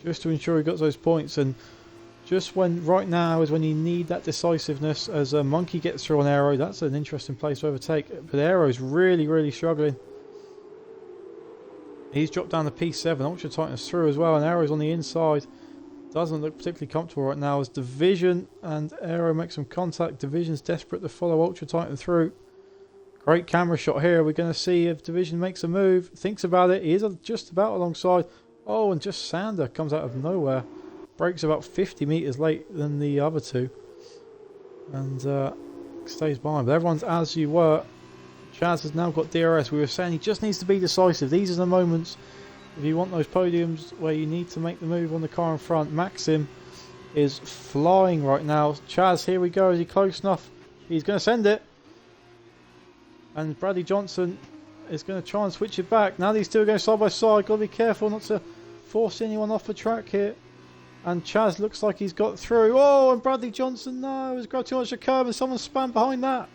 S1: just to ensure he got those points. And just when right now is when you need that decisiveness. As a Monkey gets through on Aero, that's an interesting place to overtake. But Aero's really struggling. He's dropped down to P7. Ultra Titan's through as well, and Aero's on the inside. Doesn't look particularly comfortable right now as Division and Aero make some contact. Division's desperate to follow Ultra Titan through. Great camera shot here. We're going to see if Division makes a move. Thinks about it. He is just about alongside. Oh, and just Sander comes out of nowhere. brakes about 50 metres late than the other two. And stays behind. But everyone's as you were. Chaz has now got DRS. We were saying he just needs to be decisive. These are the moments, if you want those podiums, where you need to make the move on the car in front. Maxim is flying right now. Chaz, here we go. Is he close enough? He's going to send it. And Bradley Johnson is going to try and switch it back. Now these two are going side by side. Got to be careful not to force anyone off the track here. And Chaz looks like he's got through. Oh, and Bradley Johnson, no, has got too much of a curve and someone spun behind that.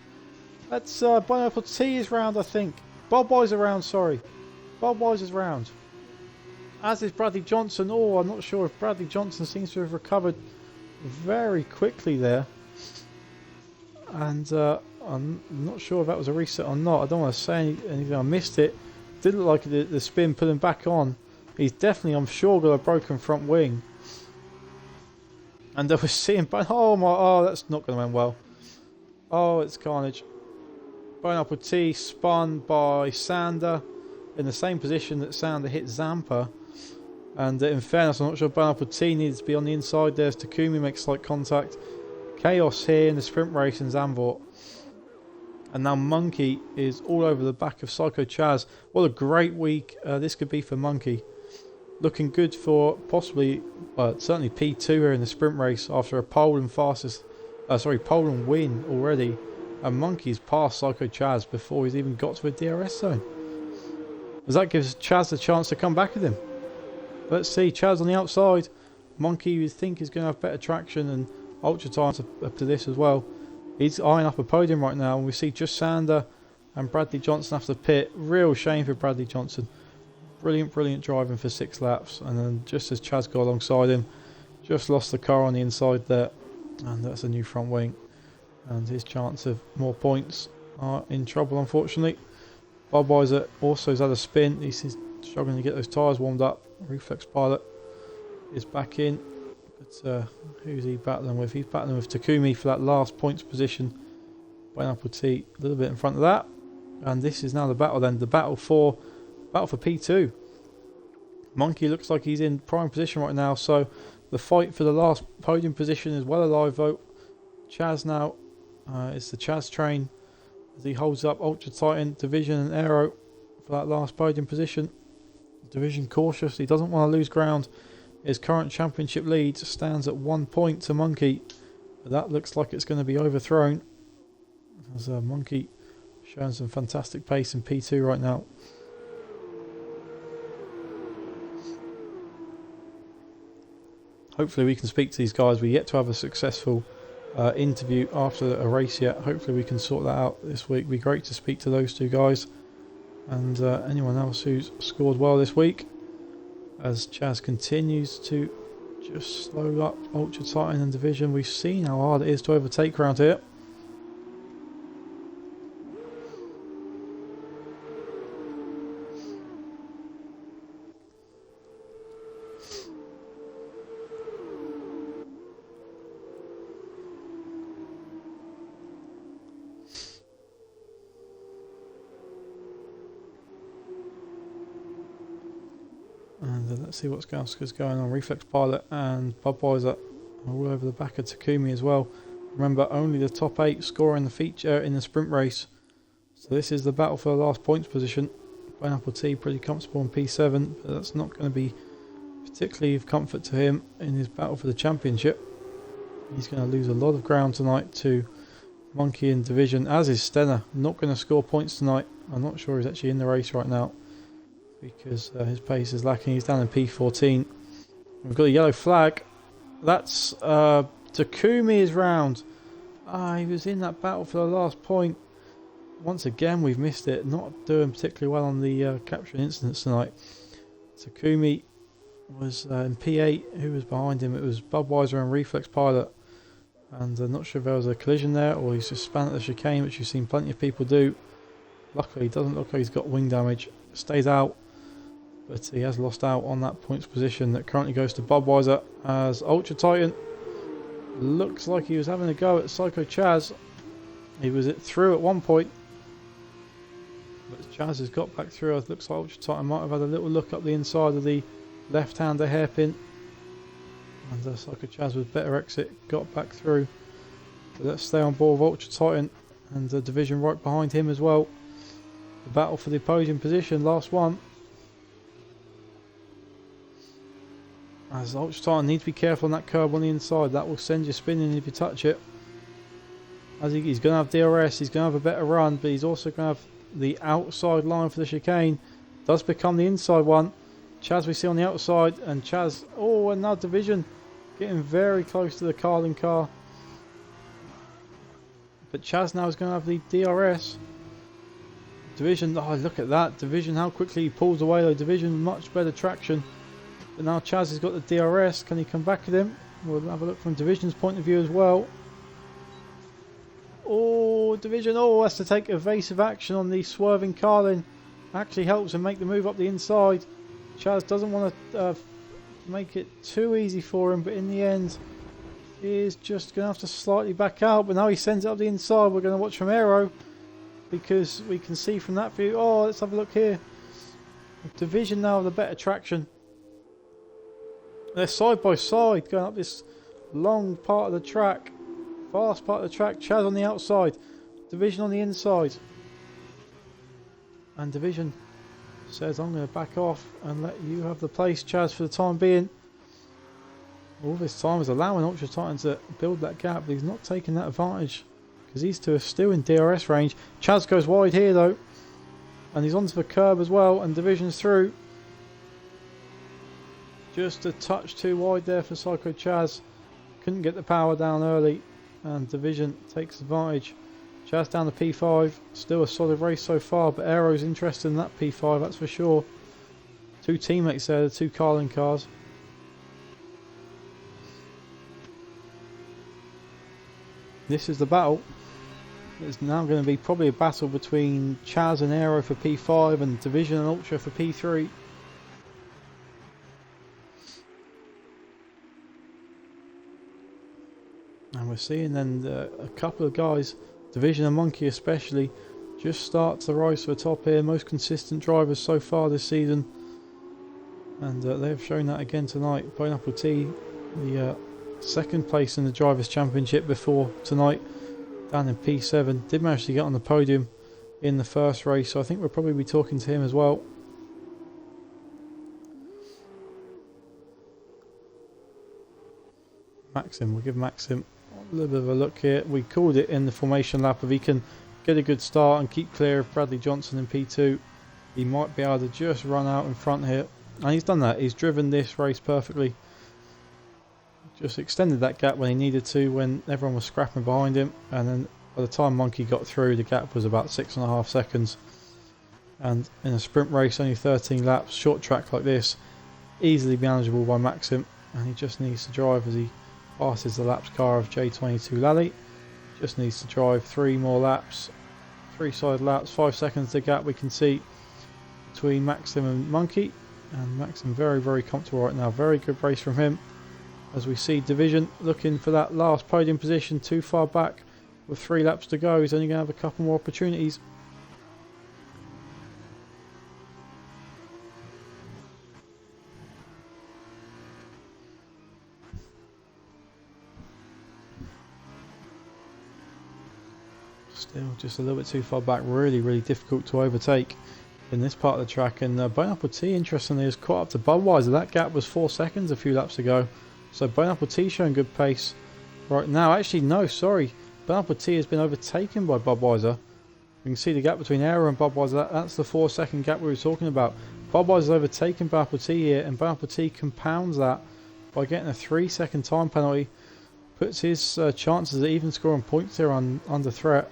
S1: That's Pineapple T is round, I think. Bob Wise around, sorry. Bob Wise is round. As is Bradley Johnson. Oh, I'm not sure if Bradley Johnson seems to have recovered very quickly there. And I'm not sure if that was a reset or not. I don't want to say anything. I missed it. Did look like the spin put him back on. He's definitely, I'm sure, got a broken front wing. And I was seeing, oh, that's not going to end well. Oh, it's carnage. Pineapple T spun by Sander in the same position that Sander hit Zampa. And in fairness, I'm not sure Pineapple T needs to be on the inside there as Takumi makes slight contact. Chaos here in the sprint race in Zandvoort. And now Monkey is all over the back of Psycho Chaz. What a great week this could be for Monkey. Looking good for possibly, certainly P2 here in the sprint race after a pole and pole and win already. And Monkey's passed Psycho Chaz before he's even got to a DRS zone. As that gives Chaz the chance to come back with him. Let's see, Chaz on the outside. Monkey you think is going to have better traction and Ultra Times up to this as well. He's eyeing up a podium right now and we see just Sander and Bradley Johnson after the pit. Real shame for Bradley Johnson. Brilliant driving for 6 laps, and then just as Chaz got alongside him, just lost the car on the inside there, and that's a new front wing, and his chance of more points are in trouble unfortunately. Bob Weiser also has had a spin. He's struggling to get those tyres warmed up. Reflex Pilot is back in, but who's he battling with? He's battling with Takumi for that last points position. Pineapple T a little bit in front of that, and this is now the battle then, the battle for P2. Monkey looks like he's in prime position right now, so the fight for the last podium position is well alive though. Chaz now, it's the Chaz train as he holds up Ultra Titan, Division and Aero for that last podium position. Division cautious, he doesn't want to lose ground. His current championship lead stands at 1 point to Monkey, but that looks like it's going to be overthrown as Monkey showing some fantastic pace in P2 right now. Hopefully we can speak to these guys. We're yet to have a successful interview after a race yet. Hopefully we can sort that out this week. It'd be great to speak to those two guys and anyone else who's scored well this week, as Chaz continues to just slow up Ultra Titan and Division. We've seen how hard it is to overtake around here. And let's see what's going on. Reflex Pilot and Bob Weiser all over the back of Takumi as well. Remember, only the top 8 score in the feature in the sprint race. So this is the battle for the last points position. Pineapple T pretty comfortable in P7, but that's not going to be particularly of comfort to him in his battle for the championship. He's going to lose a lot of ground tonight to Monkey in Division, as is Stenner. Not going to score points tonight. I'm not sure he's actually in the race right now, because his pace is lacking. He's down in P14. We've got a yellow flag. That's Takumi is round. He was in that battle for the last point. Once again we've missed it. Not doing particularly well on the capturing incidents tonight. Takumi was in P8. Who was behind him? It was Bob Weiser and Reflex Pilot. And I'm not sure if there was a collision there or he's just span at the chicane, which you've seen plenty of people do. Luckily, it doesn't look like he's got wing damage. Stays out, but he has lost out on that points position that currently goes to Bob Weiser, as Ultra Titan looks like he was having a go at Psycho Chaz. He was through at one point, but Chaz has got back through. It looks like Ultra Titan might have had a little look up the inside of the left-hander hairpin. And Psycho Chaz with better exit got back through. But let's stay on board with Ultra Titan and the Division right behind him as well. The battle for the opposing position, last one. As Ultra Titan needs to be careful on that curb on the inside, that will send you spinning if you touch it. As he's going to have DRS, he's going to have a better run, but he's also going to have the outside line for the chicane. Does become the inside one. Chaz we see on the outside, and Chaz, oh, and now Division getting very close to the Carlin car. But Chaz now is going to have the DRS. Division, oh look at that, Division, how quickly he pulls away though. Division much better traction. But now Chaz has got the DRS, can he come back with him? We'll have a look from Division's point of view as well. Oh, Division, oh, has to take evasive action on the swerving Carlin. Actually helps him make the move up the inside. Chaz doesn't want to make it too easy for him, but in the end he is just going to have to slightly back out. But now he sends it up the inside. We're going to watch from Aero, because we can see from that view. Oh, let's have a look here. Division now with a better traction. They're side by side going up this long part of the track. Fast part of the track. Chaz on the outside. Division on the inside. And Division says, I'm going to back off and let you have the place, Chaz, for the time being. All this time is allowing Ultra Titan to build that gap, but he's not taking that advantage because these two are still in DRS range. Chaz goes wide here though, and he's onto the curb as well, and Division's through. Just a touch too wide there for Psycho Chaz. Couldn't get the power down early, and Division takes advantage. Chaz down to P5. Still a solid race so far, but Aero's interested in that P5, that's for sure. Two teammates there, the two Carlin cars. This is the battle. It's now going to be probably a battle between Chaz and Aero for P5 and Division and Ultra for P3. And we're seeing then a couple of guys, Division and Monkey especially, just start to rise to the top here. Most consistent drivers so far this season. And they've shown that again tonight. Pineapple Tea, the second place in the Drivers' Championship before tonight, down in P7. Did manage to get on the podium in the first race, so I think we'll probably be talking to him as well. Maxim, we'll give Maxim a little bit of a look here. We called it in the formation lap. If he can get a good start and keep clear of Bradley Johnson in P2, he might be able to just run out in front here. And he's done that. He's driven this race perfectly. Just extended that gap when he needed to, when everyone was scrapping behind him, and then by the time Monkey got through, the gap was about 6.5 seconds. And in a sprint race, only 13 laps, short track like this, easily manageable by Maxim, and he just needs to drive as he passes the laps car of J22 Lally. Just needs to drive 3 more laps, 3 side laps, 5 seconds the gap we can see between Maxim and Monkey, and Maxim very, very comfortable right now. Very good race from him. As we see Division looking for that last podium position, too far back with 3 laps to go. He's only going to have a couple more opportunities. Still just a little bit too far back. Really, really difficult to overtake in this part of the track. And Pineapple Tea, interestingly, has caught up to Budweiser. That gap was 4 seconds a few laps ago. So Pineapple Tea showing good pace right now. Actually, no, sorry. Pineapple Tea has been overtaken by Budweiser. You can see the gap between Aero and Budweiser. That's the 4 second gap we were talking about. Budweiser's overtaken Pineapple Tea here, and Pineapple Tea compounds that by getting a 3 second time penalty. Puts his chances of even scoring points here under threat.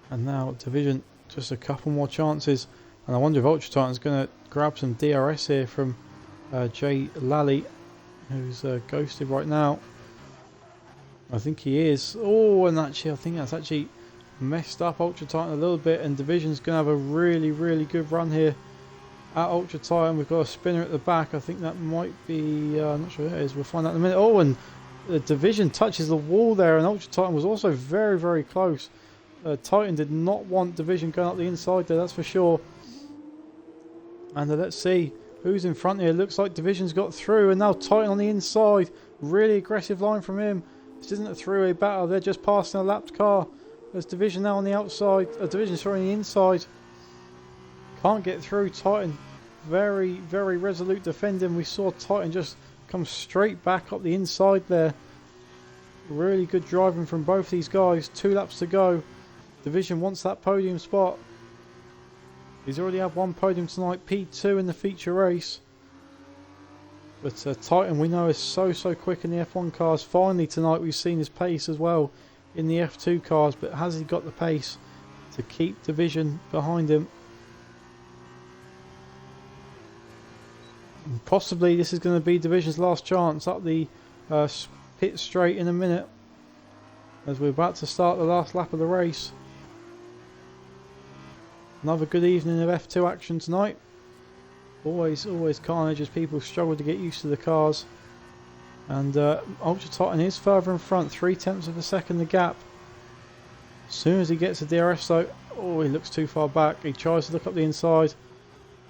S1: And now Division, just a couple more chances, and I wonder if Ultra Titan's going to grab some DRS here from Jay Lally, who's ghosted right now. I think he is. Oh, and actually I think that's actually messed up Ultra Titan a little bit, and Division's going to have a really, really good run here at Ultra Titan. We've got a spinner at the back. I think that might be, I'm not sure who it is, we'll find out in a minute. Oh, and the Division touches the wall there, and Ultra Titan was also very, very close. Titan did not want Division going up the inside there, that's for sure. And let's see who's in front here. Looks like Division's got through, and now Titan on the inside. Really aggressive line from him. This isn't a three-way battle. They're just passing a lapped car. There's Division now on the outside. Division, sorry, on the inside. Can't get through. Titan very, very resolute defending. We saw Titan just come straight back up the inside there. Really good driving from both these guys. 2 laps to go. Division wants that podium spot. He's already had 1 podium tonight. P2 in the feature race. But Titan, we know, is so quick in the F1 cars. Finally tonight we've seen his pace as well in the F2 cars. But has he got the pace to keep Division behind him? And possibly this is going to be Division's last chance up the pit straight in a minute, as we're about to start the last lap of the race. Another good evening of F2 action tonight. Always carnage as people struggle to get used to the cars. And Ultra Titan is further in front, 0.3 of a second the gap. As soon as he gets to DRS though, oh, he looks too far back. He tries to look up the inside,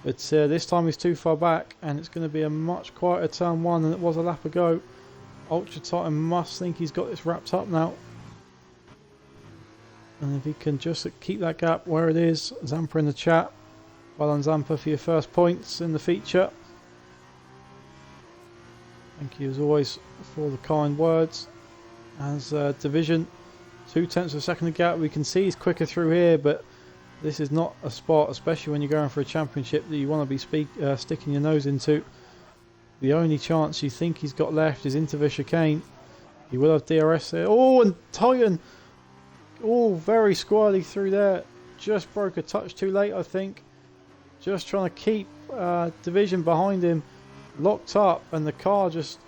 S1: but this time he's too far back, and it's going to be a much quieter turn 1 than it was a lap ago. Ultra Titan must think he's got this wrapped up now. And if he can just keep that gap where it is. Zampa in the chat. Well done, Zampa, for your first points in the feature. Thank you as always for the kind words. As Division, 0.2 of a second of gap. We can see he's quicker through here, but this is not a spot, especially when you're going for a championship, that you want to be sticking your nose into. The only chance you think he's got left is into the chicane. He will have DRS there. Oh, and Titan! Oh, very squirrely through there. Just broke a touch too late, I think. Just trying to keep Division behind him locked up, and the car just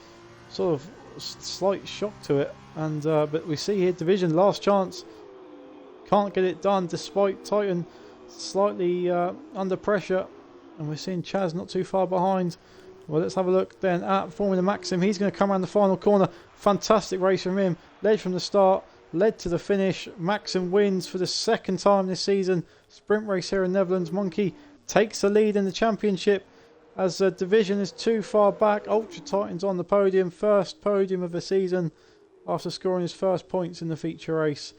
S1: sort of slight shock to it. And but we see here Division, last chance. Can't get it done despite Titan slightly under pressure. And we're seeing Chaz not too far behind. Well, let's have a look then at Formula Maxim. He's going to come around the final corner. Fantastic race from him. Led from the start, led to the finish. Maxim wins for the 2nd time this season. Sprint race here in Netherlands. Monkey takes the lead in the championship as Division is too far back. Ultra Titan's on the podium. First podium of the season after scoring his first points in the feature race.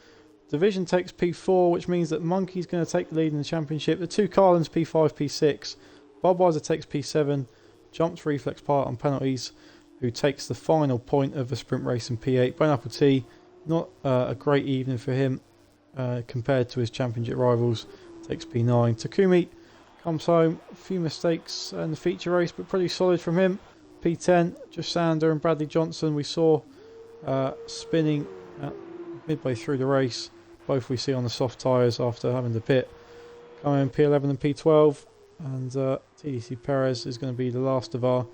S1: Division takes P4, which means that Monkey's going to take the lead in the championship. The 2 Carlins, P5, P6. Budweiser takes P7. Jumps Reflex Pilot on penalties, who takes the final point of the sprint race in P8. Bone Apple T, not a great evening for him compared to his championship rivals. Takes P9. Takumi comes home. A few mistakes in the feature race, but pretty solid from him. P10. Just Sander and Bradley Johnson we saw spinning midway through the race. Both we see on the soft tyres after having to pit. Coming in P11 and P12. And TDC Perez is going to be the last of our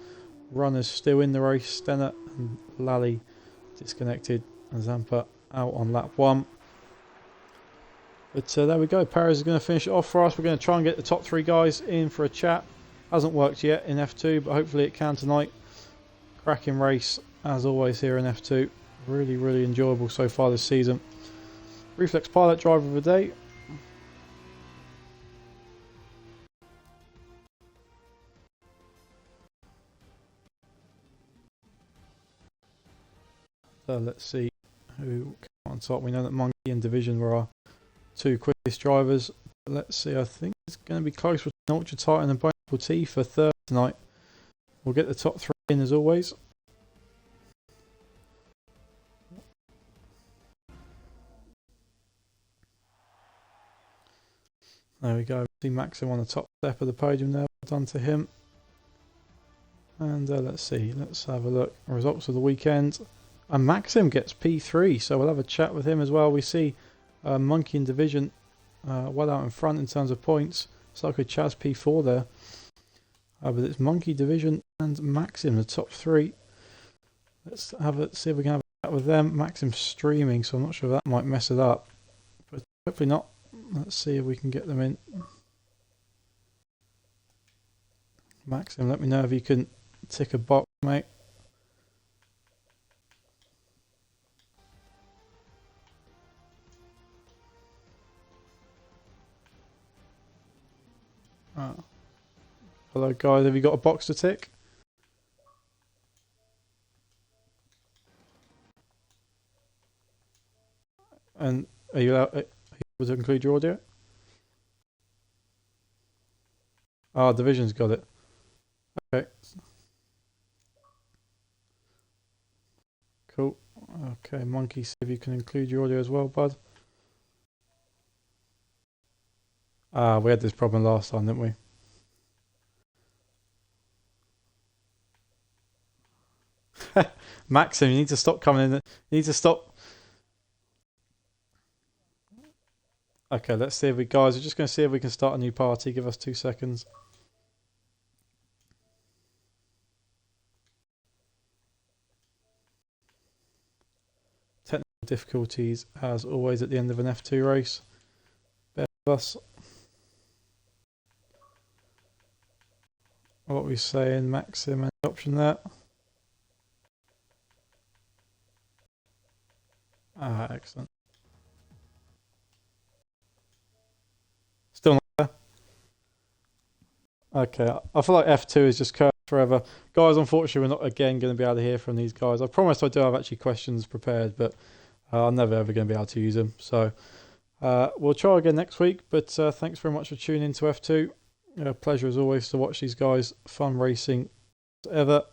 S1: runners still in the race. Stennett and Lally disconnected, and Zampa out on lap 1. But there we go. Perez is going to finish it off for us. We're going to try and get the top 3 guys in for a chat. Hasn't worked yet in F2, but hopefully it can tonight. Cracking race as always here in F2. Really enjoyable so far this season. Reflex Pilot driver of the day. Let's see who came on top. We know that Monkey and Division were our 2 quickest drivers. Let's see, I think it's going to be close between Ultra Titan and Bone Apple T for 3rd tonight. We'll get the top 3 in as always. There we go. See Maxim on the top step of the podium there. Well done to him. And let's see, let's have a look. Results of the weekend. And Maxim gets P3, so we'll have a chat with him as well. We see Monkey and Division well out in front in terms of points. So I could Chaz P4 there. But it's Monkey, Division and Maxim, the top 3. Let's see if we can have a chat with them. Maxim's streaming, so I'm not sure that might mess it up. But hopefully not. Let's see if we can get them in. Maxim, let me know if you can tick a box, mate. Hello, guys. Have you got a box to tick? And are you able to include your audio? Ah, Division's got it. Okay. Cool. Okay, Monkey, see if you can include your audio as well, bud. Ah, we had this problem last time, didn't we? Maxim, you need to stop coming in. You need to stop. Okay, let's see if we, guys, we're just going to see if we can start a new party. Give us 2 seconds. Technical difficulties, as always, at the end of an F2 race. Bear with us. What are we saying, Maxim? Any option there? Ah, excellent. Still not there? Okay, I feel like F2 is just cursed forever. Guys, unfortunately, we're not again going to be able to hear from these guys. I promised I do have actually questions prepared, but I'm never ever going to be able to use them. So we'll try again next week, but thanks very much for tuning in to F2. Pleasure as always to watch these guys. Fun racing as ever.